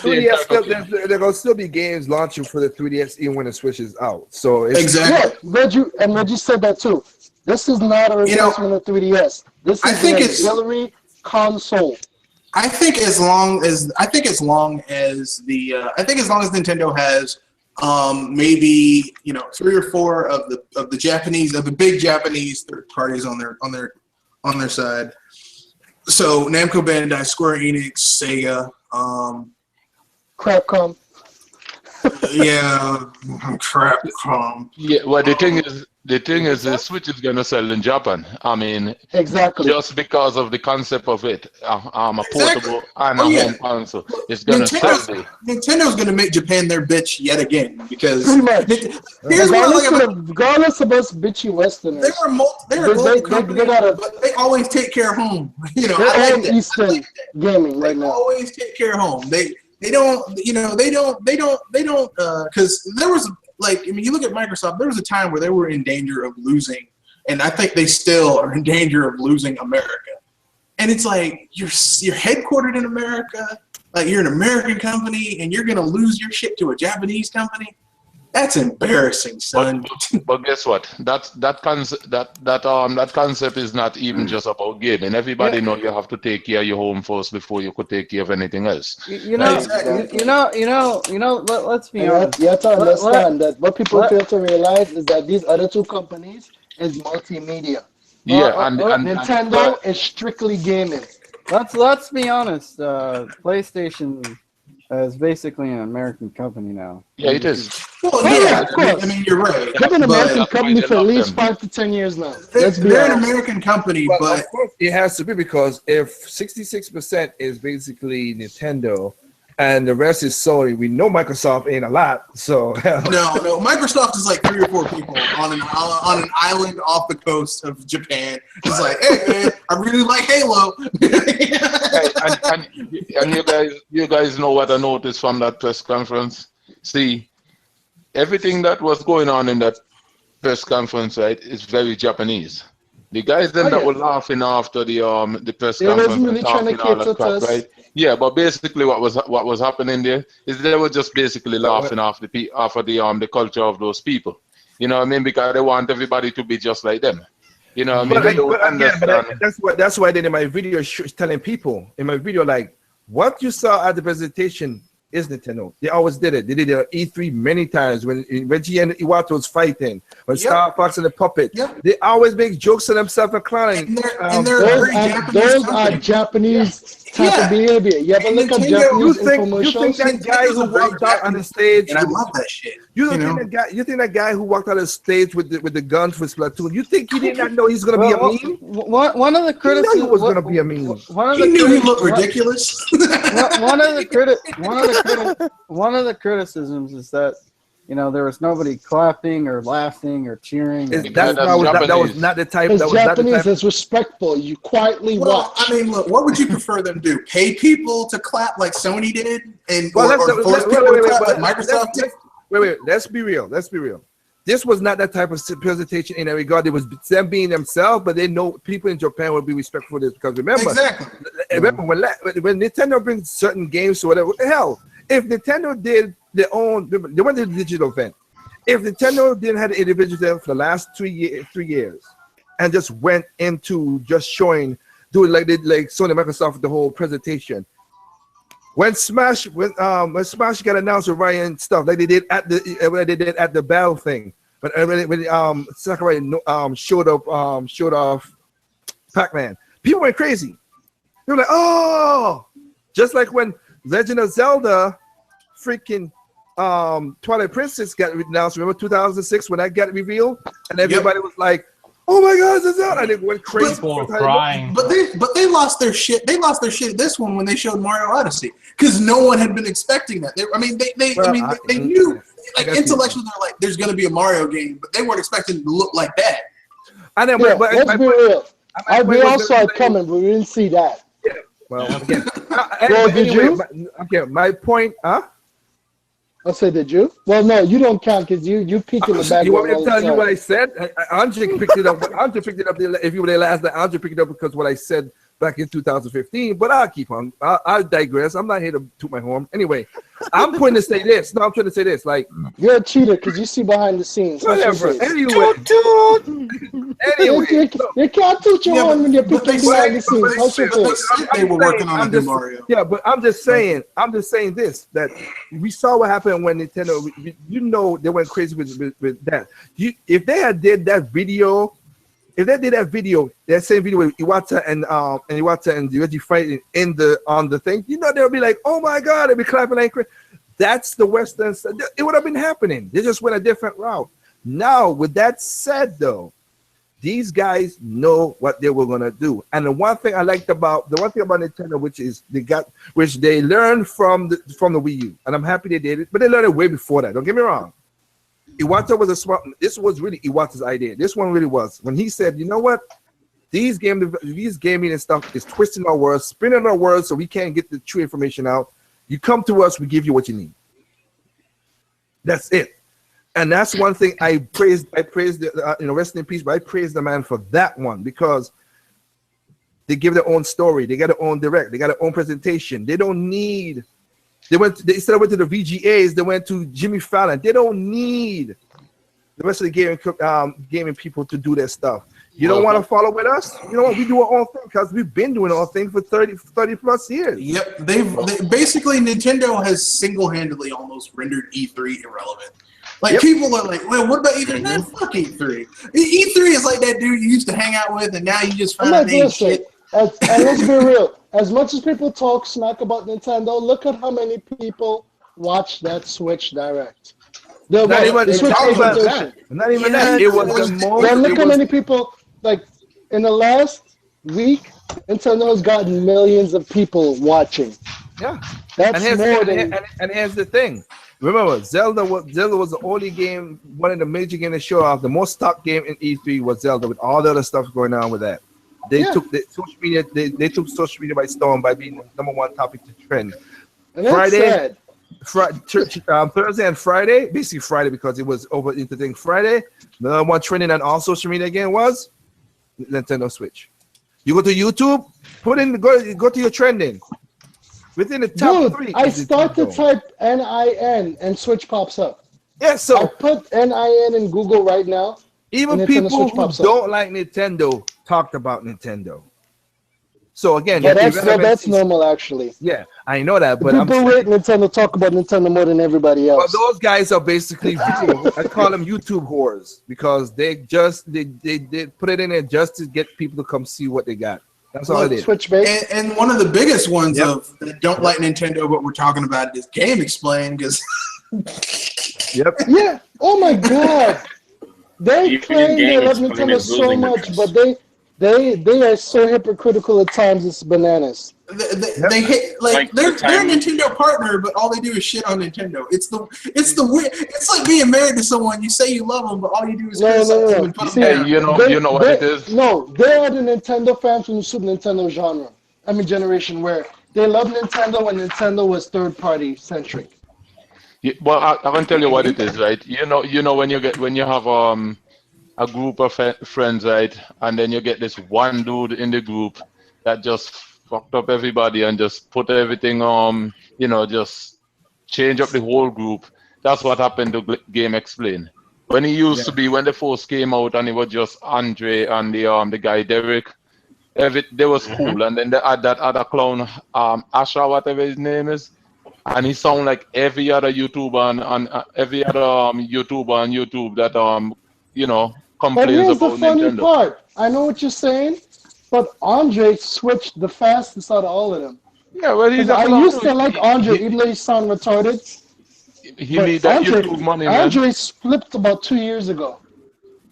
3DS still, there gonna still be games launching for the 3DS even when the Switch is out. So
exactly. Yeah, Reggie said that too. This is not a replacement of 3DS. This is an auxiliary console.
I think as long as Nintendo has maybe 3 or 4 of the big Japanese third parties on their side. So Namco Bandai, Square Enix, Sega,
Crapcom.
Yeah, Crapcom.
Yeah, well the thing is the Switch is gonna sell in Japan. I mean,
exactly,
just because of the concept of it, a portable and a home console. It's gonna sell there.
Nintendo's gonna make Japan their bitch yet again, because
pretty much. Regardless of us bitchy Westerners,
they're a global company, but they always take care of home.
They're all Eastern gaming right now.
They always take care of home. They don't, because there was, you look at Microsoft, there was a time where they were in danger of losing, and I think they still are in danger of losing America. And it's like, you're headquartered in America, like you're an American company, and you're going to lose your shit to a Japanese company? That's embarrassing, son.
But guess what? That concept is not even just about gaming. Everybody know you have to take care of your home first before you could take care of anything else.
Let's be honest.
You have to understand that what people fail to realize is that these other two companies is multimedia.
Yeah, and
Nintendo is strictly gaming.
Let's be honest. PlayStation is basically an American company now.
Yeah, it is.
Well, yeah, of course. I mean, you're right.
They've been an American company for at least 5 to 10 years now.
They're an American company, but
of course it has to be, because if 66% is basically Nintendo and the rest is Sony, we know Microsoft ain't a lot. So
no, Microsoft is like 3 or 4 people on an island off the coast of Japan. It's like, hey man, I really like Halo.
and you guys know what I noticed from that press conference. See, everything that was going on in that press conference, right, is very Japanese. The guys that were laughing after the press conference,
really talking all that crap,
right? Yeah, but basically what was happening there is they were just basically laughing off the culture of those people. You know what I mean? Because they want everybody to be just like them. You know what I mean?
That's why I did in my video telling people in my video, like, what you saw at the presentation is Nintendo. They always did it. They did it at E3 many times when Reggie and Iwata was fighting, when Star Fox and the Puppet. They always make jokes of themselves and clowning.
Those are Japanese type of behavior. You ever look at Japanese infomercials?
You think that guy who walked out on the stage?
And I love that shit.
You think that guy who walked out on the stage with the gun for Splatoon? You think he did not know he's going to be a meme?
One of the criticisms,
he was going to be a meme.
He knew he looked ridiculous.
One of the criticisms is that there was nobody clapping or laughing or cheering.
That was not the type.
It's Japanese. It's respectful. You quietly watch.
I mean, look. What would you prefer them do? Pay people to clap like Sony did, and or force people to clap like Microsoft did?
Wait. Let's be real. This was not that type of presentation in that regard. It was them being themselves, but they know people in Japan will be respectful of this, because remember when Nintendo brings certain games or whatever, hell, if Nintendo did their own, they went to the digital event. If Nintendo didn't have the individual event for the last 3 years, and just went into just doing like Sony, Microsoft, the whole presentation, when Smash got announced with Ryan stuff like they did at the battle thing, but when Sakurai showed off Pac-Man, people went crazy. They were like, oh, just like when Legend of Zelda, freaking Twilight Princess got announced. Remember 2006 when that got revealed, and everybody was like, "Oh my God, it's Zelda!" And it went crazy.
People were crying.
But they lost their shit. They lost their shit this one when they showed Mario Odyssey because no one had been expecting that. They knew, like intellectually, they're like, "There's going to be a Mario game," but they weren't expecting it to look like that.
I know, let's be real. We all saw it coming, but we didn't see that.
Yeah. Well, again,
did you?
My point,
I said, did you? Well, no, you don't count because you peeked in the back.
You want me to tell you what I said? Andre picked it up. Andre picked it up. If you were there last night, Andre picked it up because what I said back in 2015. But I'll keep on. I'll digress. I'm not here to toot my horn. Anyway, I'm trying to say this. No, I'm trying to say this. Like,
you're a cheater because you see behind the scenes.
Whatever. Anyway,
you can't toot your horn when you're peeking behind the scenes.
They were working on a new Mario.
Yeah, but I'm just saying this, that we saw what happened when Nintendo, they went crazy with that. If they had did that video, that same video with Iwata and Reggie fighting on the thing, they'll be like, oh my God, they'll be clapping like crazy. That's the Western side. It would have been happening. They just went a different route. Now, with that said, though, these guys know what they were gonna do. And the one thing about Nintendo, which they learned from the Wii U, and I'm happy they did it, but they learned it way before that. Don't get me wrong. Iwata was this was really Iwata's idea. This one really was. When he said, you know what? These gaming and stuff is twisting our words, spinning our words so we can't get the true information out. You come to us, we give you what you need. That's it. And that's one thing I praise the rest in peace, but I praise the man for that one because they give their own story, they got their own direct, they got their own presentation. They don't need. Instead of went to the VGAs, they went to Jimmy Fallon. They don't need the rest of the gaming people to do their stuff. You don't want to follow with us? You know what? We do our own thing because we've been doing our thing for 30 plus years.
Yep. They basically, Nintendo has single-handedly almost rendered E3 irrelevant. Like, people are like, well, what about E3? Man, fuck E3. E3 is like that dude you used to hang out with, and now you just find out shit.
And let's be real. As much as people talk smack about Nintendo, look at how many people watch that Switch Direct.
Not even that. It was the most.
Well, look how many people, like, in the last week, Nintendo has gotten millions of people watching.
Yeah.
That's more than...
And here's the thing. Remember, Zelda was the only game, one of the major games to show off. The most stock game in E3 was Zelda, with all the other stuff going on with that. They took social media. They took social media by storm by being the #1 topic to trend. Thursday and Friday, basically Friday because it was over into thing. Friday, the #1 trending on all social media again was Nintendo Switch. You go to YouTube, go to your trending. Within the top 3.
I start to type NIN and Switch pops up.
Yeah, so
I put NIN in Google right now.
Even people who don't like Nintendo talked about Nintendo. So again,
that's normal actually.
Yeah, I know that, but
people rate Nintendo talk about Nintendo more than everybody else.
Well, those guys are basically I call them YouTube whores because they put it in there just to get people to come see what they got. That's all it is.
Switch
and one of the biggest ones that don't like Nintendo, but we're talking about is Game Explain because.
Yeah. Oh my God. They claim they love Nintendo so much, but they are so hypocritical at times. It's bananas.
They hate they're a Nintendo partner, but all they do is shit on Nintendo. It's weird. It's like being married to someone. You say you love them, but all you do is criticize them and put them down.
You know what it is.
No, they are the Nintendo fans from the Super Nintendo genre. Generation where they love Nintendo when Nintendo was third-party centric.
Yeah, well, I can tell you what it is, right? You know when you have a group of friends, right, and then you get this one dude in the group that just fucked up everybody and just put everything just change up the whole group. That's what happened to Game Explain. When he used to be, when the first came out and it was just Andre and the guy Derek, They was cool, and then they had that other clown, Asha, whatever his name is, and he sound like every other YouTuber on every other YouTuber on YouTube that
But
complains
here's the
about
funny
Nintendo.
part. I know what you're saying, but Andre switched the fastest out of all of them.
Yeah, well, he's
I
a
used to like Andre, even though he sound retarded.
He need that YouTube money, man.
Andre flipped about 2 years ago.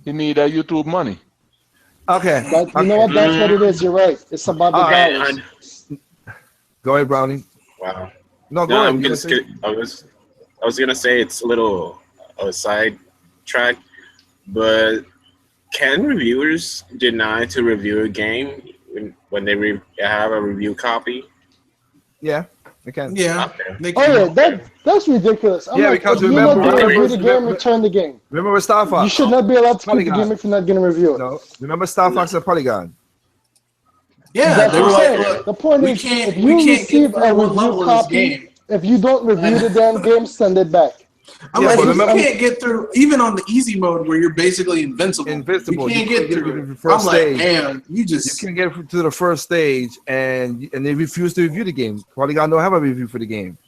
He need that YouTube money.
Okay.
You know what? That's what it is. You're right. It's about the dollars.
Go ahead, Brownie.
Wow.
No, go ahead.
I was gonna say it's a little a side track, but can reviewers deny to review a game when they have a review copy?
Yeah, they can.
Yeah.
Okay.
That's ridiculous. I'm like,
because
if you're not going to review the game, return the game.
Remember Star Fox?
You should not be allowed to keep the
Polygon.
game if you're not going to review it.
No, remember Star Fox and Polygon?
Yeah,
That's
they were
what I'm
like,
saying.
look,
The point
we
is,
can't
if you
get
receive
through
a
one
review
level of this
copy,
game.
if you don't review the damn game, send it back.
I'm like, you can't get through, even on the easy mode where you're basically invincible. You can't get through it. I'm like, damn, you
can get to the first stage and they refuse to review the game. Polygon don't have a review for the game.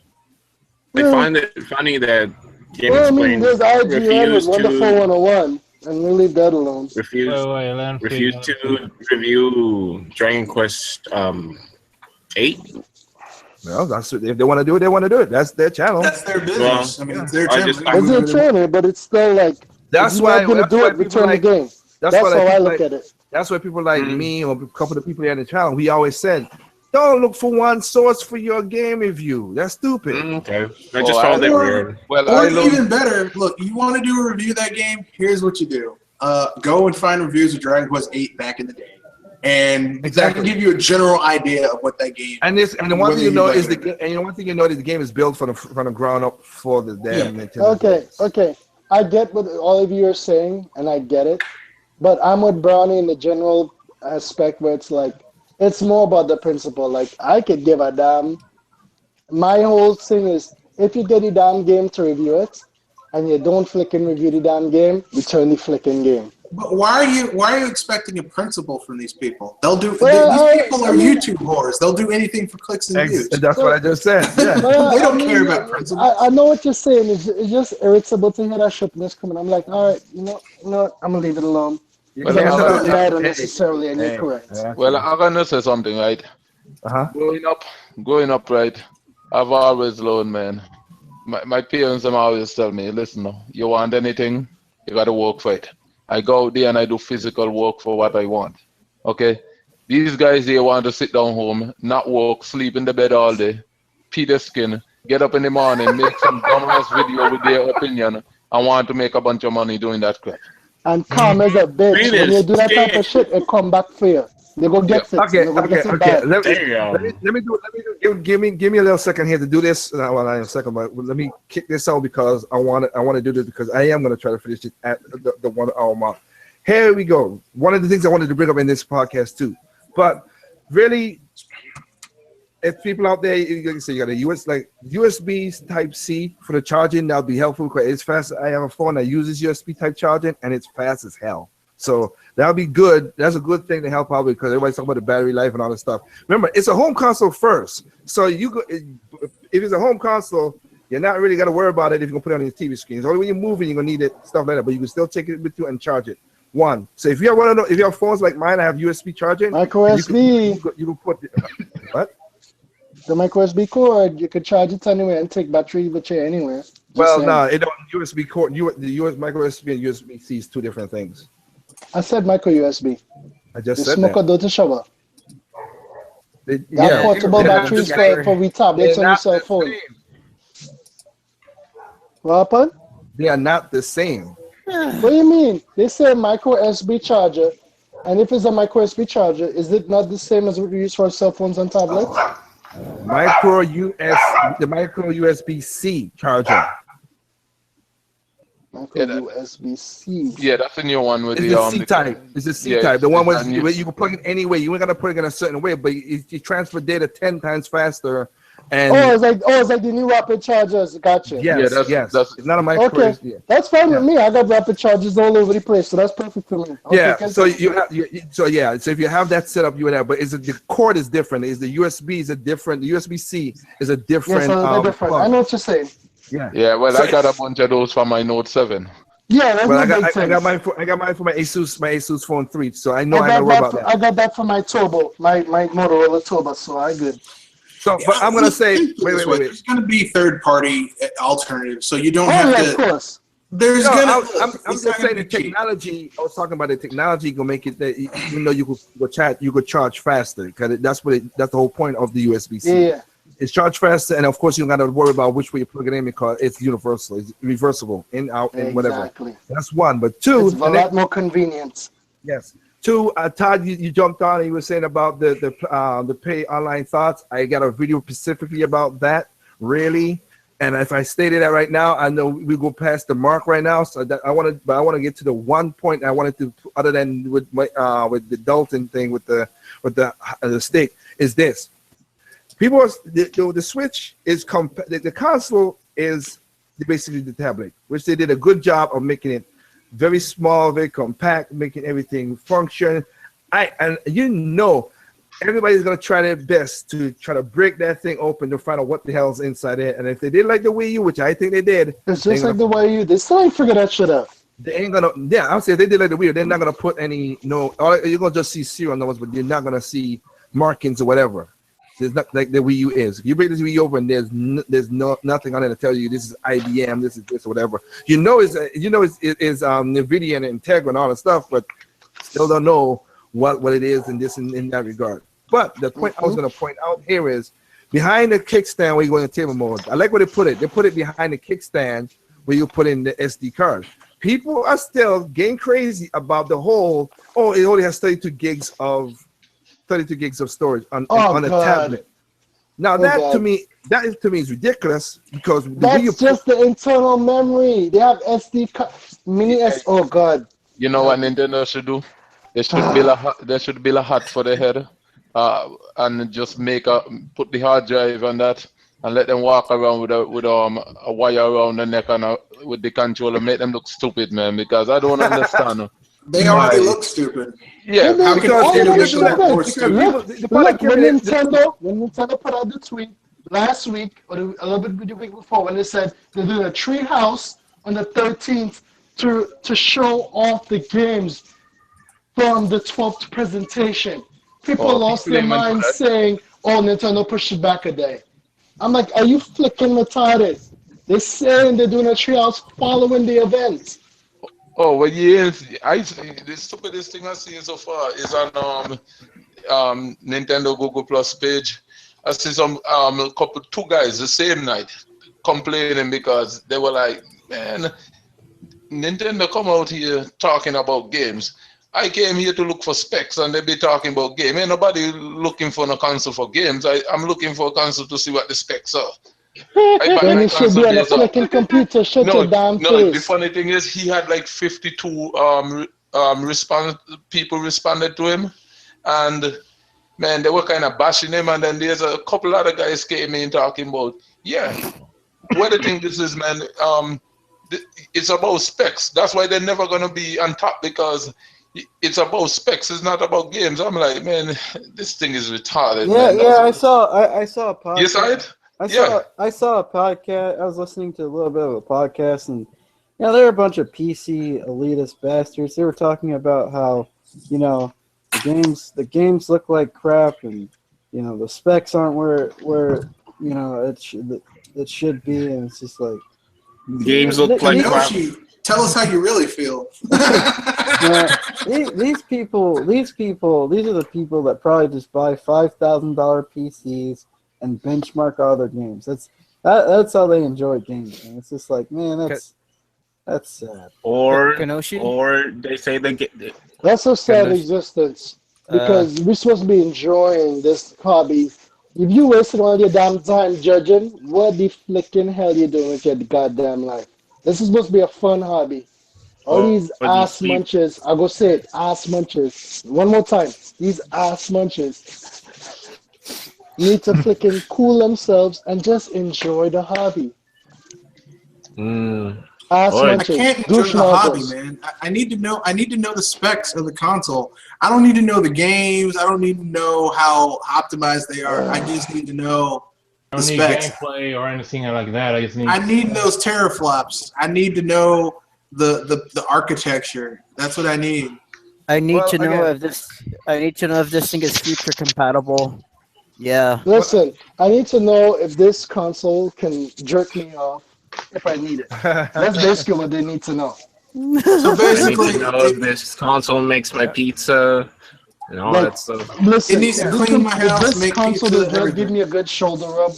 I find it funny that Game
Well, I mean,
Explain
there's IGN with
refused
Wonderful
to
101, and we leave that alone.
refused to review Dragon Quest 8.
Well, that's if they want to do it, they want to do it. That's their channel.
That's their business. I mean, it's their channel.
It's their channel, but it's still like,
That's
if
why
you're not going to do it, return the game. That's how I look at it.
That's why people like me or a couple of people here on the channel, we always said, don't look for one source for your game review. That's stupid.
Okay. I just found that weird.
Well,
or even better, look, you want to do a review of that game? Here's what you do. Go and find reviews of Dragon Quest 8 back in the day. And that can give you a general idea of what that game.
And the one thing you know is the game is built from the ground up for the damn Nintendo.
Okay. I get what all of you are saying, and I get it, but I'm with Brownie in the general aspect where it's like it's more about the principle. Like I could give a damn. My whole thing is if you get a damn game to review it, and you don't flicking review the damn game, return the flicking game.
But why are you expecting a principle from these people? They'll do. These people are YouTube whores. They'll do anything for clicks and views.
That's what I just said. Yeah.
They don't care about principles.
I know what you're saying. It's just irritable to hear that shitness coming. I'm like, all right, you know, I'm gonna leave it alone.
Well,
I'm not mad unnecessarily, and you're correct.
Well, I'm gonna say something, right? Growing up, right? I've always learned, man. My parents always tell me, listen, you want anything, you gotta work for it. I go out there and I do physical work for what I want. Okay? These guys here want to sit down home, not work, sleep in the bed all day, pee their skin, get up in the morning, make some dumbass video with their opinion, and want to make a bunch of money doing that crap.
And calm as a bitch. When you do that type of shit, it come back for you. They go get fixed.
Okay. Give me a little second here to do this. Well, not a second, but let me kick this out because I want to do this because I am going to try to finish it at the 1 hour mark. Here we go. One of the things I wanted to bring up in this podcast too, but really, if people out there, you got a USB Type C for the charging, that'll be helpful because it's fast. I have a phone that uses USB Type charging and it's fast as hell. So that'll be good. That's a good thing to help out because everybody's talking about the battery life and all this stuff. Remember, it's a home console first. So if it's a home console, you're not really got to worry about it if you can put it on your TV screen. So only when you're moving, you're gonna need it, stuff like that. But you can still take it with you and charge it. So if you have if you have phones like mine, I have USB charging.
Micro SD.
You can put what?
The micro SD cord, you could charge it anywhere and take battery with you anywhere.
Well, no, it don't. USB cord, the US micro USB and USB-C is two different things.
I said micro USB.
I just
said
that.
Smoke a dirty shower. Portable batteries for we tablets on your cell phone. What happened?
They are not the same.
What do you mean? They say micro USB charger, and if it's a micro USB charger, is it not the same as what we use for cell phones and tablets?
The micro USB-C charger.
USB-C.
Yeah, that's the new one with
it's the C type. It's the C type. The one where you can plug it any way. You ain't gotta plug it in a certain way, but you transfer data 10 times faster And
it's like the new rapid chargers. Gotcha.
Yes, that's it's not a micro.
Okay, that's fine with me. I got rapid chargers all over the place, so that's perfect for me. Okay,
so you have so if you have that set up, you would have. But the cord is different? Is the USB is a different? The USB-C is a different.
Yeah, so they're different. I know what you're saying.
Yeah. Well, I got a bunch of those for my Note 7.
Yeah, that's
well,
I
got mine for my Asus Phone 3, so I know I don't worry about that.
I got that for my Turbo, my Motorola Turbo, so I good.
So, but I'm gonna say, wait.
There's gonna be third-party alternatives, so you don't
have
to.
Of course.
There's
I'm just saying the technology. I was talking about the technology gonna make it that even though you could charge faster, because that's the whole point of the USB-C.
Yeah.
It's charged faster, and of course you don't got to worry about which way you plug it in because it's universal, it's reversible, in, out, and whatever.
Exactly.
That's one. But two,
it's a lot more convenient.
Yes. Two, Todd, you jumped on and you were saying about the pay online thoughts. I got a video specifically about that, really. And if I stated that right now, I know we go past the mark right now. So that I want to get to the one point I wanted to, other than with my with the Dalton thing with the stick, is this. People, the Switch is the console is basically the tablet, which they did a good job of making it very small, very compact, making everything function. Everybody's gonna try their best to try to break that thing open to find out what the hell's inside it. And if they did like the Wii U, which I think they did,
it's just like the Wii U. They still ain't figured that shit out.
They ain't gonna. Yeah, I'll say if they did like the Wii U, they're not gonna put any you're gonna just see serial numbers, but you're not gonna see markings or whatever. It's not like the Wii U is. If you break this Wii U open, there's nothing on it to tell you this is IBM, this is this or whatever. It's NVIDIA and Integra and all that stuff, but still don't know what it is in that regard. But the point I was going to point out here is behind the kickstand where you go in table mode. I like where they put it. They put it behind the kickstand where you put in the SD card. People are still getting crazy about the whole. Oh, it only has 32 gigs of storage on a tablet. Now to me is ridiculous because
that's just the internal memory. They have SD card, mini S. Oh God!
You know what Nintendo should do? They should build a hat for the head, and just put the hard drive on that, and let them walk around with a wire around the neck and with the controller, make them look stupid, man. Because I don't understand.
They already look stupid.
Yeah,
because when Nintendo put out the tweet last week or a little bit the week before when they said they're doing a tree house on the 13th to show off the games from the 12th presentation. People lost their minds saying, "Oh, Nintendo pushed it back a day." I'm like, are you flicking retarded? They're saying they're doing a treehouse following the event.
Oh, well, yes. The stupidest thing I've seen so far is on Nintendo Google Plus page. I see two guys the same night complaining because they were like, man, Nintendo come out here talking about games. I came here to look for specs and they be talking about game. Ain't nobody looking for a console for games. I'm looking for a console to see what the specs are.
Then it should be on a fucking computer. Shut your damn face.
The funny thing is he had like 52 people responded to him, and man, they were kind of bashing him. And then there's a couple other guys came in talking about, what do you think this is, man? It's about specs. That's why they're never gonna be on top because it's about specs. It's not about games. I'm like, man, this thing is retarded.
I saw a podcast.
You saw it?
I saw a podcast. I was listening to a little bit of a podcast, and they're a bunch of PC elitist bastards. They were talking about how the games look like crap, and the specs aren't where it should be, and it's just like
games look like crap.
Tell us how you really feel.
These are the people that probably just buy $5,000 PCs and benchmark all their games. That's how they enjoy games. And it's just like, man, that's sad.
Or they say
that's a sad existence because we're supposed to be enjoying this hobby. If you wasted all your damn time judging, what the flicking hell you doing with your goddamn life? This is supposed to be a fun hobby. All these ass munchers, I'll go say it, ass munchers. One more time, these ass munchers. need to freaking cool themselves and just enjoy the hobby.
I can't enjoy the hobby, man. I need to know. I need to know the specs of the console. I don't need to know the games. I don't need to know how optimized they are. I just need to know the specs.
Gameplay or anything like that. I
need those teraflops. I need to know the architecture. That's what I need.
I need to know if this. I need to know if this thing is future compatible. Yeah.
Listen, I need to know if this console can jerk me off if I need it. That's basically what they need to know.
So basically,
I need to know if this console makes my pizza and all that stuff.
Listen,
it needs to clean my house,
if this
make
console
pizza,
does not give me a good shoulder rub,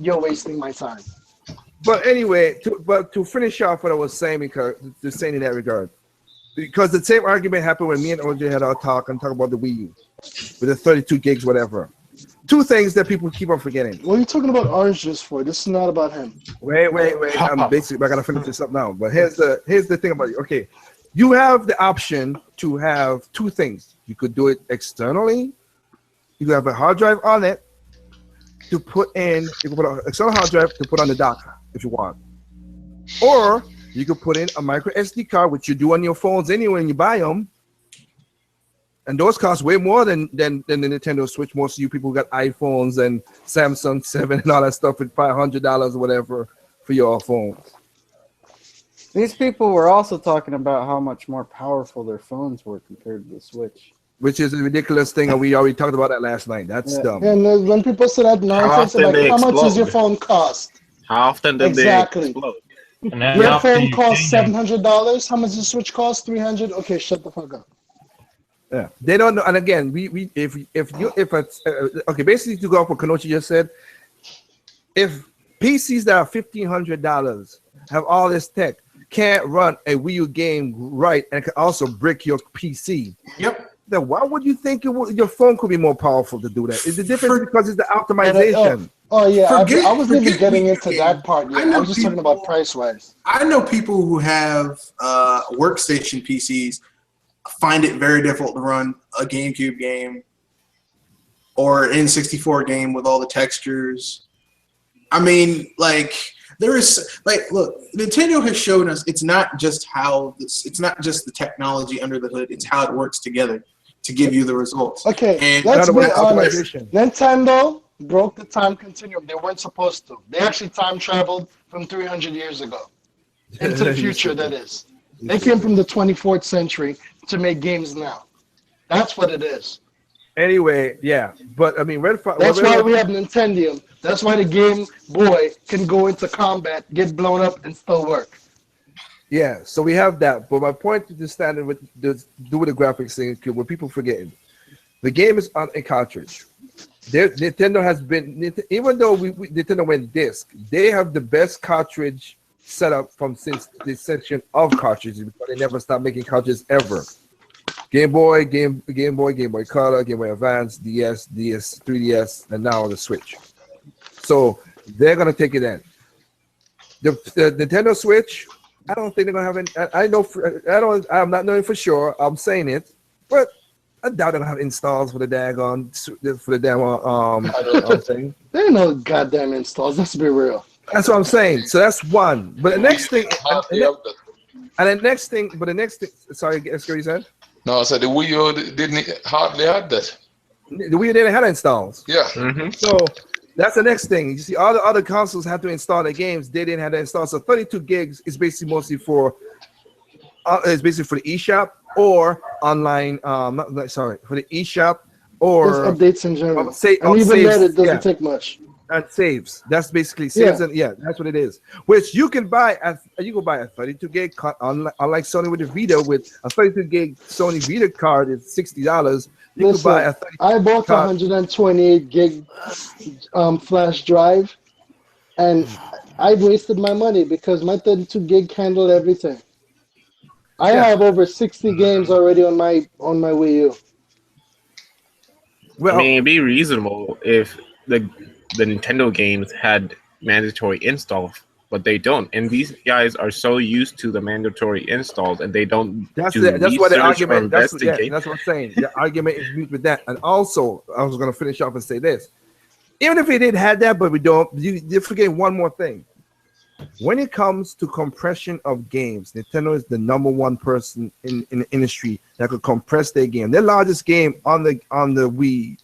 you're wasting my time.
But anyway, to finish off what I was saying, because in that regard, because the same argument happened when me and OJ had our talk about the Wii U with the 32 gigs, whatever. Two things that people keep on forgetting.
What are you talking about orange juice for? This is not about him.
Wait. I'm gonna finish this up now. But here's the thing about it. Okay, you have the option to have two things. You could do it externally. You could have a hard drive on it to put in. You can put an external hard drive to put on the dock if you want, or you could put in a micro SD card, which you do on your phones anyway when you buy them. And those cost way more than the Nintendo Switch. Most of you people who got iPhones and Samsung 7 and all that stuff at $500 or whatever for your phones.
These people were also talking about how much more powerful their phones were compared to the Switch.
Which is a ridiculous thing, and we already talked about that last night. That's dumb.
And when people say that nonsense, like, how much does your phone cost?
How often do they explode?
Your phone costs $700. How much does the Switch cost? $300. Okay, shut the fuck up.
Yeah, they don't know. And again, okay, basically to go off what Kanochi just said, if PCs that are $1,500 have all this tech, can't run a Wii U game right, and can also brick your PC.
Yep.
Then why would you think your phone could be more powerful to do that? Is the difference because it's the optimization?
Oh yeah, I wasn't even getting into that part yet. I was just talking about price wise.
I know people who have workstation PCs find it very difficult to run a GameCube game or N64 game with all the textures. I mean, like, there is, like, look, Nintendo has shown us it's not just the technology under the hood, it's how it works together to give you the results.
Okay,
and
let's be honest. Nintendo broke the time continuum. They weren't supposed to. They actually time traveled from 300 years ago into the future, that is. They came from the 24th century to make games now. That's what it is.
Anyway, yeah, but I mean,
that's why we have Nintendo. That's why the Game Boy can go into combat, get blown up, and still work.
Yeah, so we have that. But my point is standing with the graphics thing, what people forgetting, the game is on a cartridge. Nintendo has been, even though Nintendo went disc, they have the best cartridge setup since the inception of cartridges, because they never stopped making cartridges ever. Game Boy, Game Boy Color, Game Boy Advance, DS, 3DS, and now the Switch. So they're gonna take it in. The Nintendo Switch, I don't think they're gonna have any. I'm not knowing for sure. I'm saying it, but I doubt they're gonna have installs for the damn thing.
There ain't no goddamn installs. Let's be real.
That's what I'm saying. So that's one. But the next thing, sorry, what you said?
No, I said the Wii U didn't hardly have that.
The Wii U didn't have installs.
Yeah.
Mm-hmm. So that's the next thing. You see, all the other consoles had to install their games. They didn't have that install. So 32 gigs is basically mostly for the eShop or online. For the eShop or
updates in general. And even that, it doesn't take much.
And saves. That's basically saves, and that's what it is. Which you can buy you can buy a 32 gig unlike Sony with the Vita. With a 32 gig Sony Vita card is $60. You can buy a
I bought a 128 gig flash drive, and I wasted my money because my 32 gig handled everything. I have over 60 games already on my Wii U.
Well, I mean, it'd be reasonable if the Nintendo games had mandatory installs, but they don't. And these guys are so used to the mandatory installs, and they don't.
That's what the argument. That's what I'm saying. The argument is mute with that. And also, I was going to finish off and say this: Even if it did have that, but we don't. You're forgetting one more thing. When it comes to compression of games, Nintendo is the #1 person in the industry that could compress their game. Their largest game on the Wii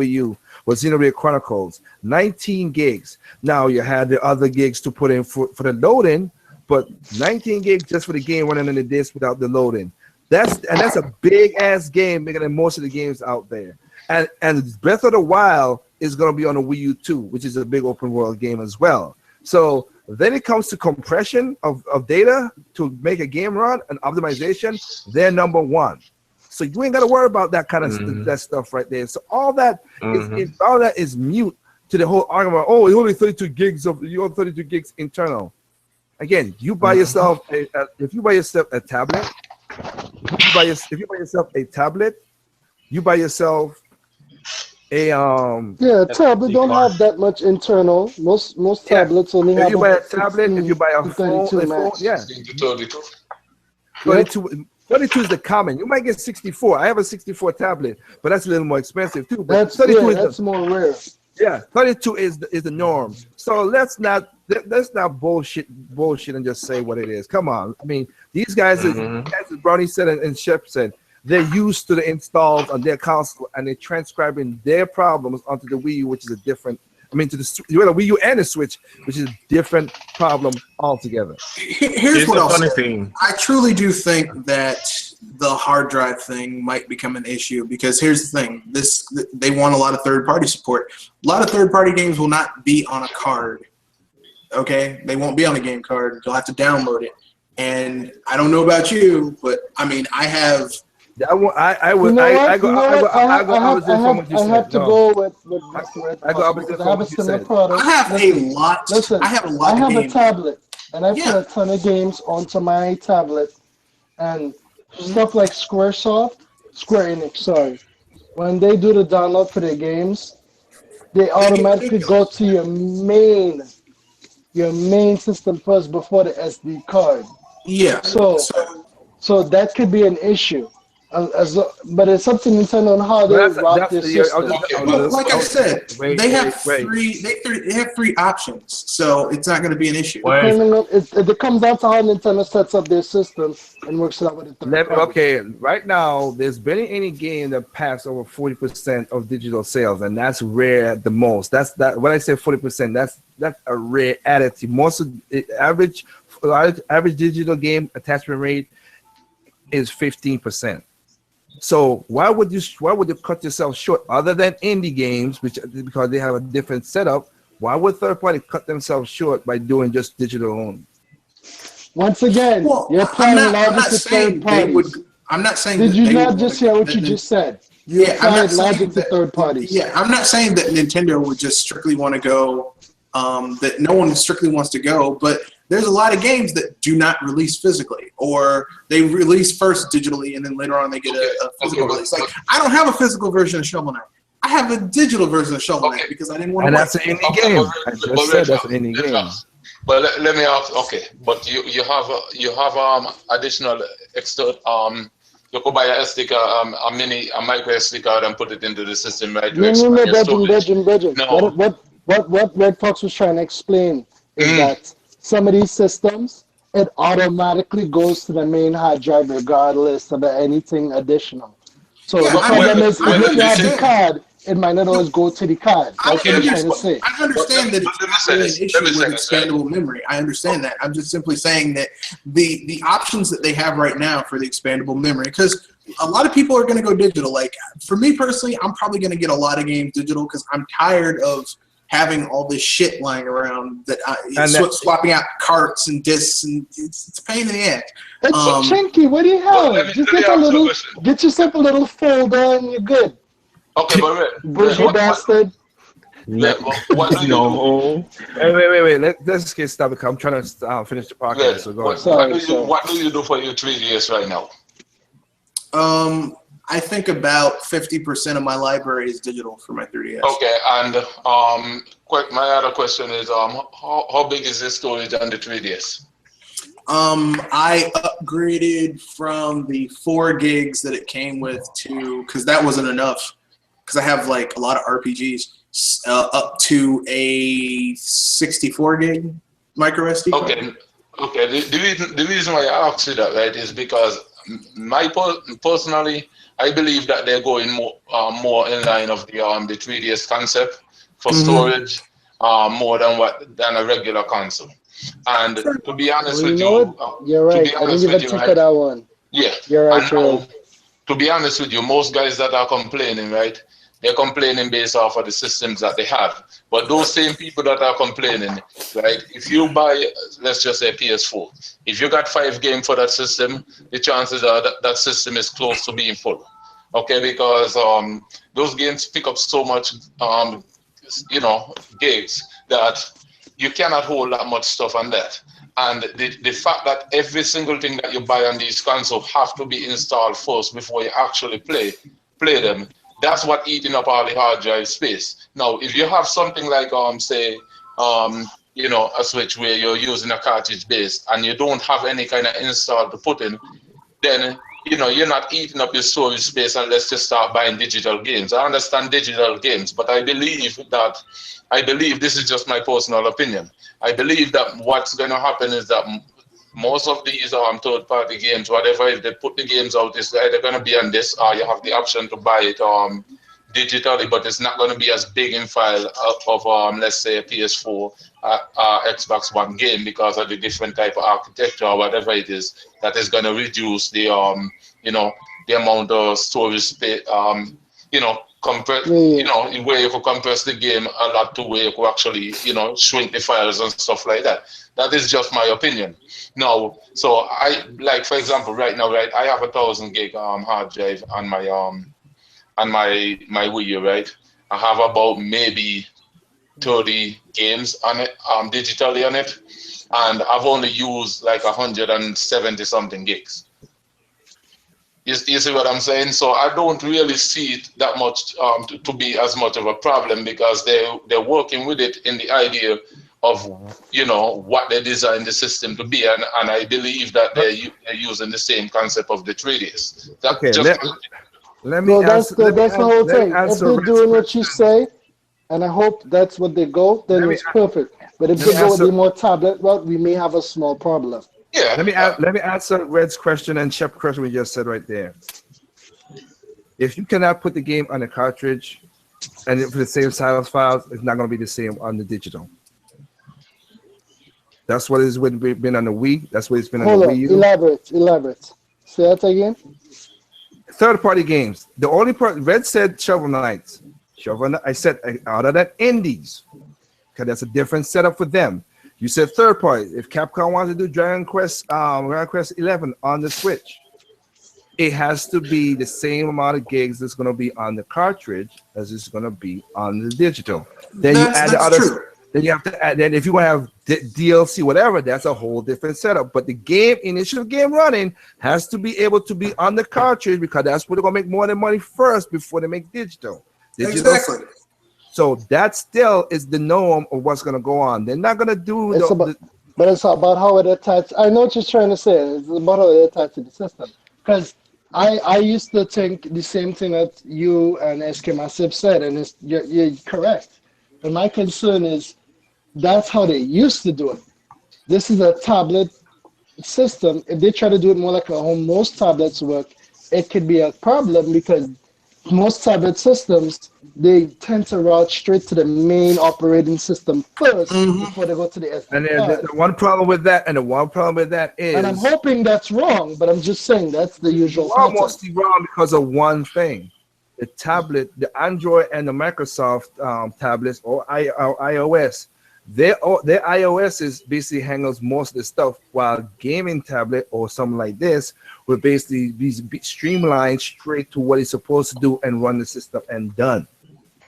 U was Xenoblade Chronicles, 19 gigs. Now you had the other gigs to put in for the loading, but 19 gigs just for the game running on the disc without the loading. That's a big ass game, bigger than most of the games out there. And Breath of the Wild is going to be on the Wii U too, which is a big open world game as well. So then it comes to compression of data to make a game run and optimization, they're #1. So you ain't got to worry about that kind of that stuff right there. So all that is mute to the whole argument. Oh, it's only 32 gigs internal. Again, you buy yourself if you buy yourself a tablet, if you buy yourself a tablet, you buy yourself a
tablet don't have that much internal. Most tablets only have.
If you buy a tablet, if you buy a phone, 32 is the common. You might get 64. I have a 64 tablet, but that's a little more expensive too. But 32
that's more rare.
Yeah, 32 is the norm. So let's not bullshit and just say what it is. Come on. I mean, these guys, as Brownie said and Shep said, they're used to the installs on their console and they're transcribing their problems onto the Wii U, which is a different. I mean, to the Wii U and the Switch, which is a different problem altogether.
Here's what I'll say. I truly do think that the hard drive thing might become an issue because here's the thing: they want a lot of third-party support. A lot of third-party games will not be on a card. Okay, they won't be on a game card. You'll have to download it. And I don't know about you, but I mean, I have.
I have to go with Mr. Red because I have a similar product.
I have a lot. Listen, I have a lot.
I have a tablet, and I put a ton of games onto my tablet, and stuff like Square Enix. Sorry, when they do the download for their games, they automatically go to your main system first before the SD card.
Yeah.
So that could be an issue. But it's up to Nintendo on how they route their system.
Like I said, they have three options, so it's not going to be an issue.
It comes down to how Nintendo sets up their system and works it out with it.
Okay, right now there's barely any game that passed over 40% of digital sales, and that's rare the most. That's when I say 40%, that's a rare additive. Most of the average digital game attachment rate is 15%. So why would you cut yourself short? Other than indie games, because they have a different setup, why would third party cut themselves short by doing just digital only?
Once again, you're playing logic to third parties.
I'm not saying.
Did you not just hear what you just said? You're applying logic to third parties.
Yeah, I'm not saying that Nintendo would just strictly want to go. That no one strictly wants to go, but there's a lot of games that do not release physically, or they release first digitally and then later on they get a physical release. Like I don't have a physical version of Shovel Knight. I have a digital version of Shovel Knight because I didn't want to.
And that's an indie game. I just said that's an indie game.
But let me ask. Okay, but you have additional extra you could buy a SD card, a micro SD card and put it into the system, right?
No, What Red Fox was trying to explain is that some of these systems, it automatically goes to the main hard drive regardless of anything additional. So the problem is, if you have the card, it might not always go to the card. That's what I'm trying to say.
I understand that it's an issue with expandable memory. I understand that. I'm just simply saying that the options that they have right now for the expandable memory, because a lot of people are going to go digital. Like for me personally, I'm probably going to get a lot of games digital because I'm tired of having all this shit lying around swapping out carts and discs, and it's a pain in the ass.
It's chunky. What do you have? Just get yourself a little folder and you're good.
Okay, but
Bushy bastard.
Wait. Let's get started because I'm trying to finish the podcast. So go ahead.
What do you do for your 3DS right now?
I think about 50% of my library is digital for my 3DS.
Okay, and my other question is, how big is the storage on the 3DS?
I upgraded from the 4 gigs that it came with to, because that wasn't enough, because I have like a lot of RPGs. up to a 64 gig micro SD card.
Okay. The reason why I asked you that, right, is because personally, I believe that they're going more in line of the 3DS concept for storage, more than a regular console. And to be honest with you,
you're right. I didn't even think of that one.
Yeah,
you're right.
To be honest with you, most guys that are complaining, right, they're complaining based off of the systems that they have. But those same people that are complaining, right, if you buy, let's just say PS4, if you got 5 games for that system, the chances are that system is close to being full. Okay, because those games pick up so much, gigs that you cannot hold that much stuff on that. And the fact that every single thing that you buy on these consoles have to be installed first before you actually play them, that's what eating up all the hard drive space. Now, if you have something like, say, a Switch where you're using a cartridge base and you don't have any kind of install to put in, then you're not eating up your storage space unless you start buying digital games. I understand digital games, but I believe this is just my personal opinion. I believe that what's going to happen is that most of these third-party games, whatever, if they put the games out, it's either going to be on this, or you have the option to buy it digitally, but it's not going to be as big in file of let's say a PS4 Xbox One game, because of the different type of architecture or whatever it is that is going to reduce the the amount of storage space, where you could compress the game a lot to where you could actually shrink the files and stuff like that. That is just my opinion. Now, so I, like, for example, right now, right, I have 1,000 gig hard drive on my my Wii U, right? I have about maybe 30 games on it, digitally on it, and I've only used like 170 something gigs. You see what I'm saying? So I don't really see it that much to be as much of a problem, because they're working with it in the idea of what they designed the system to be, and I believe that they're using the same concept of the 3Ds.
Let me
that's the whole thing. If they're doing what you say, and I hope that's what they go, then it's perfect. But if they go with the more tablet route, we may have a small problem.
Yeah.
Let me answer Red's question and Shep's question we just said right there. If you cannot put the game on a cartridge and for the same size files, it's not going to be the same on the digital. That's what it's been on the Wii. That's what it's been on the Wii U.
Elaborate. Say that again.
Third-party games. The only part Red said Shovel Knights. I said out of that indies, because that's a different setup for them. You said third party. If Capcom wants to do Dragon Quest 11 on the Switch, it has to be the same amount of gigs that's going to be on the cartridge as it's going to be on the digital. Then you add the other. Then you have to add. Then if you want to have DLC, whatever, that's a whole different setup. But the initial game running has to be able to be on the cartridge, because that's where they're going to make more than money first before they make digital.
Exactly.
So that still is the norm of what's going to go on. They're not going to do.
But it's about how it attaches. I know what you're trying to say. It's about how it attaches to the system. Because I used to think the same thing that you and SK Massive said, and you're correct. And my concern is that's how they used to do it. This is a tablet system. If they try to do it more like how most tablets work, it could be a problem, because most tablet systems, they tend to route straight to the main operating system first before they go to the SD card.
And the one problem with that, is,
and I'm hoping that's wrong, but I'm just saying that's the usual pattern.
Almost wrong because of one thing: the tablet, the Android and the Microsoft tablets or iOS. Their iOS is basically handles most of the stuff, while gaming tablet or something like this will basically be streamlined straight to what it's supposed to do and run the system and done.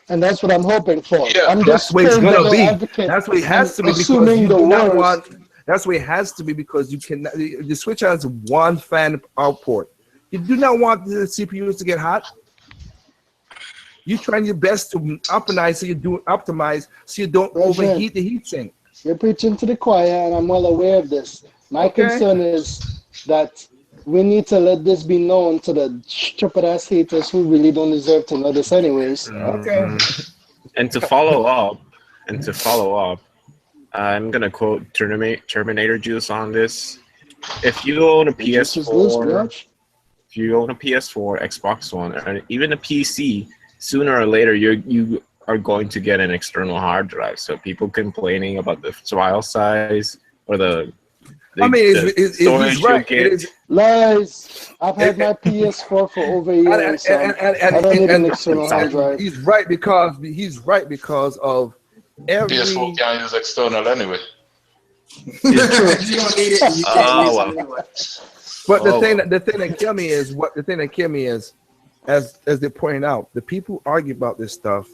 And that's what I'm hoping for.
Yeah,
I'm
that's
just
what it's gonna be. That's what it has to be, because you do not want. That's what it has to be, because you can. The Switch has one fan output. You do not want the CPUs to get hot. You're trying your best to optimize so you don't overheat the heatsink.
You're preaching to the choir, and I'm well aware of this. My concern is that we need to let this be known to the stupid ass haters who really don't deserve to know this anyways.
Okay.
And to follow up, I'm gonna quote Terminator Juice on this. If you own a PS4, Xbox One, or even a PC, sooner or later you are going to get an external hard drive. So people complaining about the file size or the
he's right.
Lies. I've had my PS4 for over a year. I don't need an external hard drive.
He's right because of every
PS4 can't use external anyway.
You don't need it. You can't use it anyway.
But the thing that kill me is, as they're pointing out, the people who argue about this stuff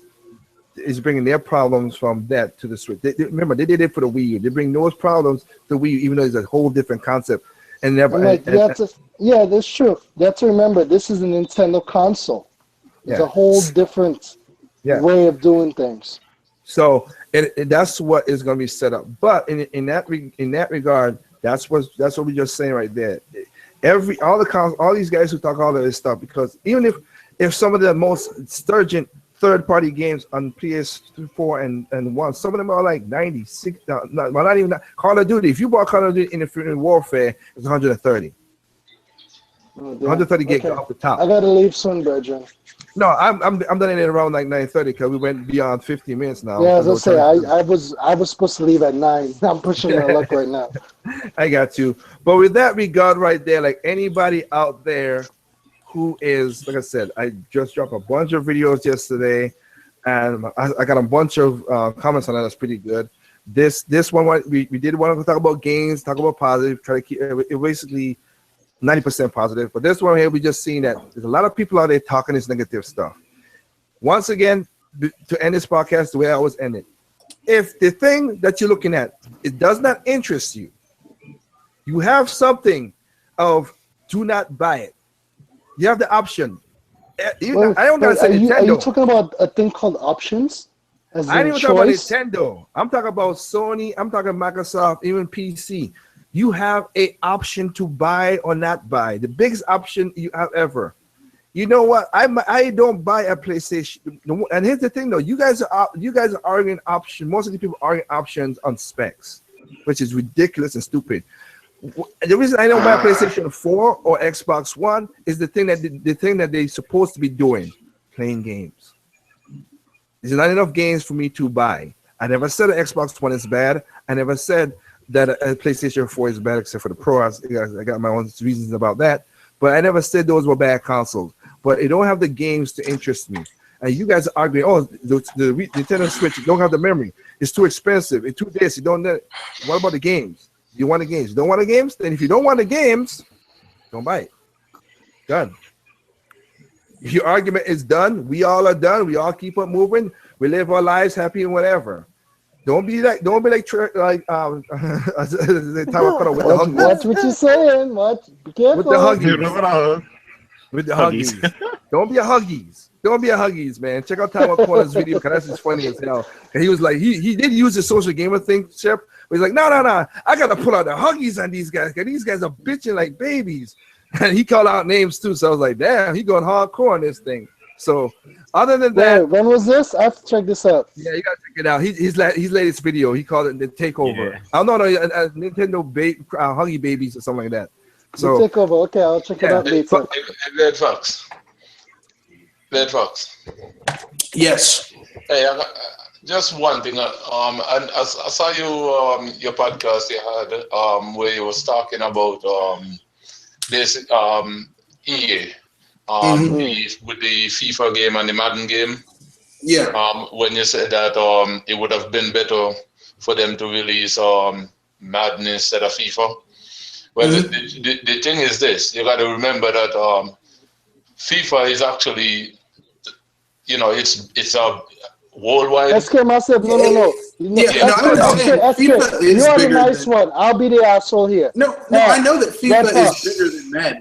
is bringing their problems from that to the Switch. Remember, they did it for the Wii U. They bring those problems to the Wii U, even though it's a whole different concept. And never.
Yeah, that's true. You have to remember, this is a Nintendo console. It's a whole different way of doing things.
So, and that's what is going to be set up. But in that regard, that's what we're just saying right there. All these guys who talk all of this stuff, because even if some of the most sturgeon third-party games on PS4 and 1, some of them are like 96. Not even that. Call of Duty. If you bought Call of Duty Infinite Warfare, it's 130. 130 gigs off the top.
I gotta leave soon, Bridget.
No, I'm done in around like 9:30 because we went beyond 50 minutes now.
Yeah, as I say, I was supposed to leave at 9. I'm pushing my luck right now.
I got you. But with that regard right there, like anybody out there who is, like I said, I just dropped a bunch of videos yesterday, and I got a bunch of comments on that. That's pretty good. This one, we did want to talk about games, talk about positive, try to keep it basically 90% positive. But this one here, we just seen that there's a lot of people out there talking this negative stuff. Once again, to end this podcast the way I always end it, if the thing that you're looking at, it does not interest you, you have something of do not buy it. You have the option. I don't gotta say Nintendo.
Are you talking about a thing called options?
I ain't even talking about Nintendo. I'm talking about Sony. I'm talking Microsoft, even PC. You have an option to buy or not buy. The biggest option you have ever. You know what? I don't buy a PlayStation. And here's the thing, though. You guys are arguing options. Most of the people are arguing options on specs, which is ridiculous and stupid. The reason I don't buy a PlayStation 4 or Xbox One is the thing that they're supposed to be doing, playing games. There's not enough games for me to buy. I never said an Xbox One is bad. I never said that a PlayStation 4 is bad, except for the Pro. I got my own reasons about that. But I never said those were bad consoles. But it don't have the games to interest me. And you guys are arguing, oh, the Nintendo Switch don't have the memory. It's too expensive. It's too this. You don't. What about the games? You want the games? You don't want the games? Then if you don't want the games, don't buy it. Done. Your argument is done. We all are done. We all keep on moving. We live our lives happy and whatever. Don't be like
Watch what you're saying. Be careful.
With the huggies. With the huggies. Don't be a huggies. Don't be a huggies, man. Check out Taiwan Corner's video because that's just funny as hell. And he was like, he did use the social gamer thing, Shep. But he's like, no. I gotta pull out the huggies on these guys because these guys are bitching like babies. And he called out names too. So I was like, damn, he going hardcore on this thing. So other than that,
when was this? I have to check this out.
Yeah, you gotta check it out. His latest video, he called it the takeover. Yeah. I don't know, Nintendo huggy babies or something like that. So
the takeover. Okay, I'll check it out later.
Red Fox.
Yes.
Hey, just one thing. And I saw your podcast you had where you was talking about this EA with the FIFA game and the Madden game.
Yeah.
When you said that it would have been better for them to release Madden instead of FIFA. Well, the thing is this: you got to remember that FIFA is actually, it's a worldwide.
SK myself, no. SK, you are the nice one. I'll be the asshole here.
No, I know that FIFA is bigger than Madden.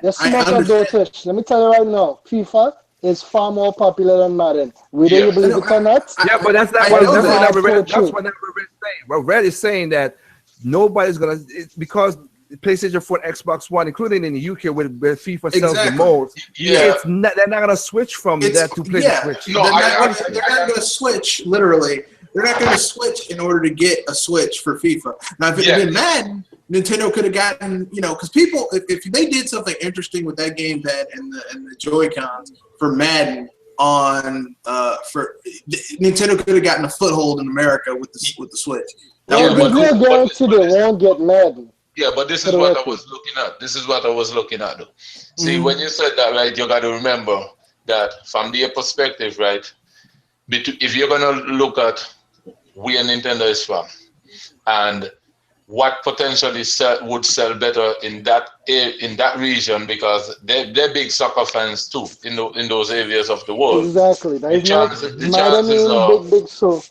Let me tell you right now, FIFA is far more popular than Madden. Whether you believe it or not.
Yeah, but that's not what Red is saying. Well, Red is saying that nobody's gonna because PlayStation 4 and Xbox One, including in the UK where FIFA sells the
Exactly.
most,
Yeah.
they're not gonna switch from that to PlayStation Switch.
No, they're not going to switch. Literally, they're not going to switch in order to get a Switch for FIFA. Now, if it had been Madden, Nintendo could have gotten, because people, if they did something interesting with that gamepad and the Joy-Cons for Madden Nintendo could have gotten a foothold in America with the Switch.
There's no guarantee they won't get Madden.
Yeah, but this is what I was looking at. Though. See, when you said that, right, you got to remember that from their perspective, right, if you're going to look at where Nintendo is from and what potentially would sell better in that region, because they're big soccer fans too in those areas of the world.
Exactly.
The chances are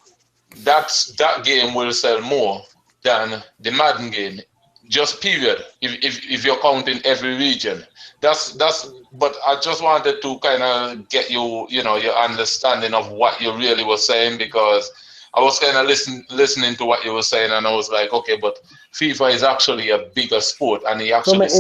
that game will sell more than the Madden game. Just period. If you're counting every region, that's. But I just wanted to kind of get your understanding of what you really were saying, because I was kind of listening to what you were saying, and I was like, okay, but FIFA is actually a bigger sport, and he actually
from an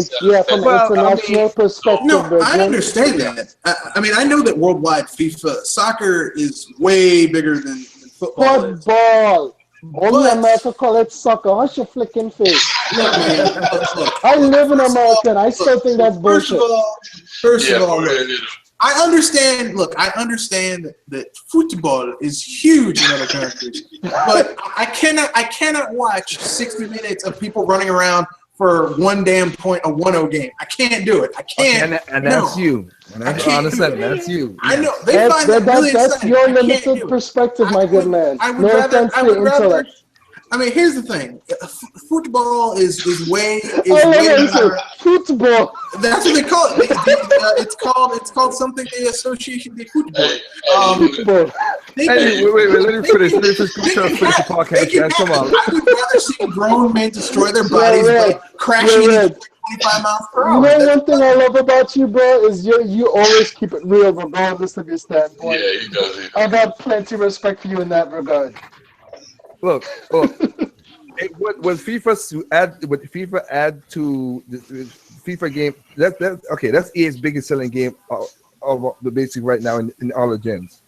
international perspective.
No, I understand that. I know that worldwide FIFA soccer is way bigger than football.
Football. Only America call it soccer. Hush your flicking face.
Look, man. Look.
I live in America, and I still think that's bullshit.
First of all, I understand. Look, I understand that football is huge in other countries, but I cannot watch 60 minutes of people running around for one damn point, a 1-0 game. I can't do it. I can't.
Okay, and that's you. And that's that's you.
I know. They find that really
that's your limited perspective, my good man.
I would rather. Here's the thing. Football is way.
Football.
That's what they call it. It's called something the Association de Football.
Wait, let me finish. Let me finish the podcast, guys. Come on.
I would rather see grown men destroy their bodies by crashing into 25 miles per hour.
One thing I love about you, bro, is you always keep it real regardless of your standpoint.
Yeah, he does.
I got plenty of respect for you in that regard.
Look. When FIFA add to the FIFA game, that's EA's biggest selling game of the basic right now in all the gens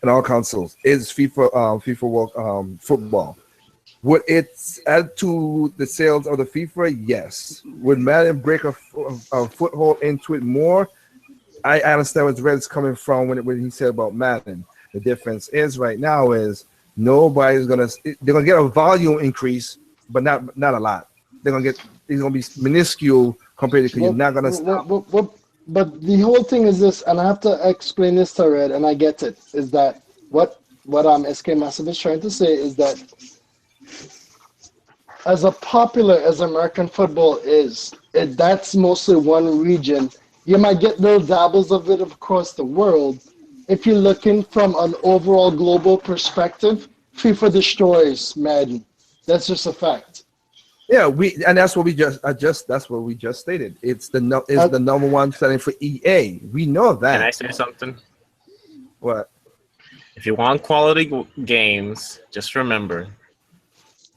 and all consoles is FIFA World football. Would it add to the sales of the FIFA? Yes. Would Madden break a foothold into it more? I understand where Red's coming from when he said about Madden. The difference is right now is they're gonna get a volume increase, but not a lot. It's gonna be minuscule compared to you're not gonna stop.
But the whole thing is this, and I have to explain this to Red, and I get it, is that what SK Massive is trying to say is that as popular as American football is, that's mostly one region. You might get little dabbles of it across the world. If you're looking from an overall global perspective, FIFA destroys Madden. That's just a fact.
Yeah, that's what we just stated. It's the number one selling for EA. We know that.
Can I say something?
What?
If you want quality games, just remember,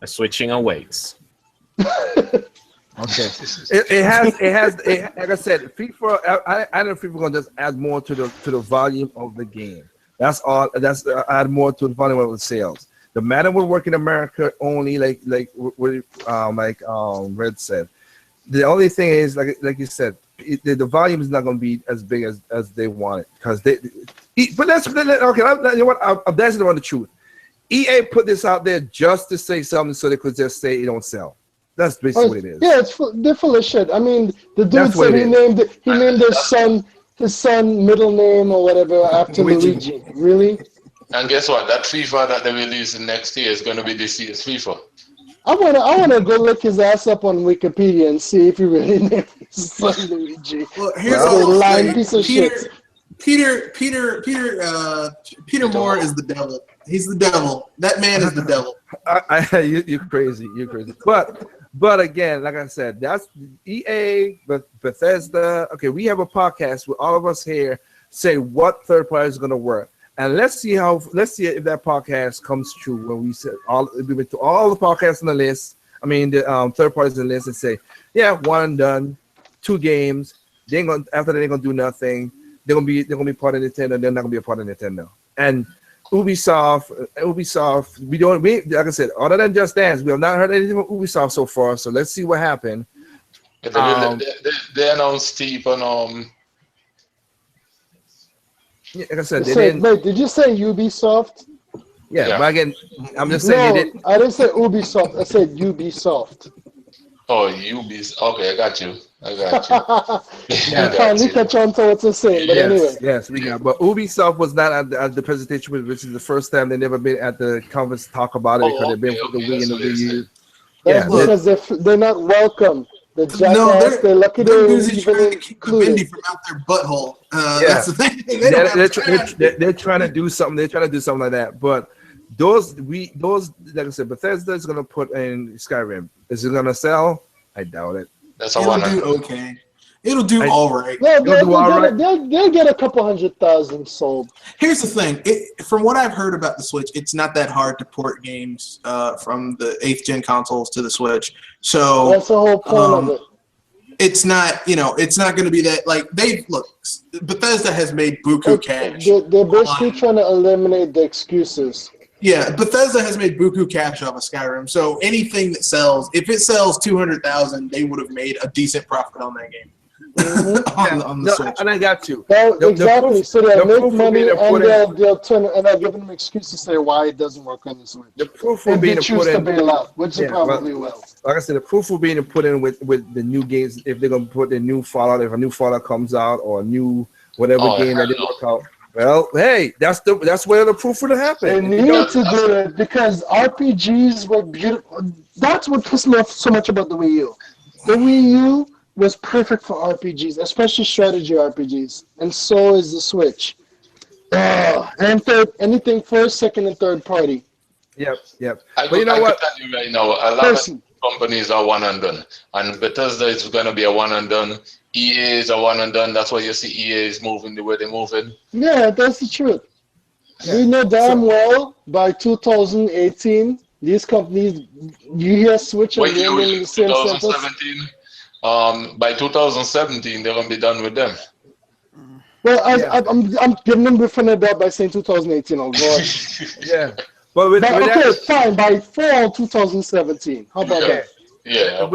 switching awaits.
Okay. It has like I said, FIFA. I know FIFA gonna just add more to the volume of the game. That's all. That's add more to the volume of the sales. The Madden will work in America only, like Red said. The only thing is, like you said, the volume is not going to be as big as they want it because they. But that's okay. You know what? That's the truth. EA put this out there just to say something so they could just say it don't sell. That's basically what it is.
Yeah, they're full of shit. I mean, the dude said he named his son middle name or whatever after Luigi. Really?
And guess what? That FIFA that they release next year is going to be this year's FIFA.
I wanna go look his ass up on Wikipedia and see if he really named his son Luigi.
Well, here's a
lying piece of shit.
Peter Moore is the devil. He's the devil. That man is the devil.
You're crazy. You're crazy. But again, like I said, that's EA, Bethesda. Okay, we have a podcast with all of us here say what third party is going to work, and let's see if that podcast comes true. When we said we went to all the podcasts on the list, I mean, the third parties in the list and say, yeah, one and done, 2 games. They ain't gonna after that, they're gonna do nothing. They're gonna be part of Nintendo. They're not gonna be a part of Nintendo. And Ubisoft, we like I said, other than Just Dance, we have not heard anything from Ubisoft so far. So let's see what happened.
They announced Steve on
yeah, like I said,
wait, did you say Ubisoft?
Yeah, but again, I'm just saying.
No, I didn't say Ubisoft. I said Ubisoft.
Oh, Ubisoft. Okay, I got you.
You finally catch on to what you're saying. But anyway.
Yes, we got. But Ubisoft was not at the presentation, which is the first time they never been at the conference to talk about it because they've been for the Wii and the Wii U.
That's because they're not welcome. The jackass, they're lucky
they're busy trying to keep the Bendy from out their butthole. That's the thing.
They're trying to do something. They're trying to do something like that. But those like I said, Bethesda is gonna put in Skyrim. Is it gonna sell? I doubt it.
It'll do okay. It'll do all right.
Yeah, they'll get a couple 100,000 sold.
Here's the thing. From what I've heard about the Switch, it's not that hard to port games from the 8th gen consoles to the Switch. So
that's the whole point of it.
It's not, it's not going to be that. Like Bethesda has made buku cash.
They're basically trying to eliminate the excuses.
Yeah, Bethesda has made buku cash off of Skyrim. So anything that sells, if it sells 200,000, they would have made a decent profit on that game. On the Switch.
And I got you.
Exactly. So they'll make money and they'll turn and they'll give them excuses to say why it doesn't work on the Switch.
The proof will be
put in, bail out, which it probably will.
Like I said, the proof will be put in with the new games if they're gonna put the new Fallout, if a new Fallout comes out or a new whatever game that didn't work out. Well, hey, that's where the proof would have happened.
They need to do it because RPGs were beautiful. That's what pissed me off so much about the Wii U. The Wii U was perfect for RPGs, especially strategy RPGs, and so is the Switch. And anything first, second, and third party.
Yep.
But you know what? I can tell you right now, a lot of companies are one and done, and Bethesda is going to be a one and done. EA is a one and done. That's why you see EA is moving the way they're moving.
Yeah, that's the truth. Yeah. We know damn well by 2018, these companies, you hear Switch and they're in the same sentence.
By 2017, they're gonna be done with them.
Well, I'm giving them the front of that by saying 2018. Oh God.
Yeah, but
fine. By fall 2017. How about that?
Yeah.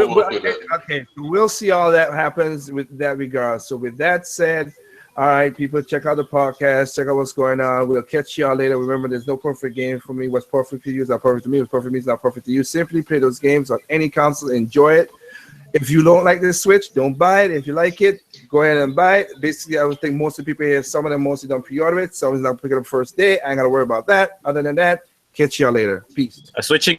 Okay. We'll see all that happens with that regard. So with that said, all right, people, check out the podcast. Check out what's going on. We'll catch y'all later. Remember, there's no perfect game for me. What's perfect for you is not perfect to me. What's perfect to me is not perfect to you. Simply play those games on any console. Enjoy it. If you don't like this Switch, don't buy it. If you like it, go ahead and buy it. Basically, I would think most of the people here, some of them mostly don't pre-order it. Some of them not pick it up first day. I ain't got to worry about that. Other than that, catch y'all later. Peace.
Switching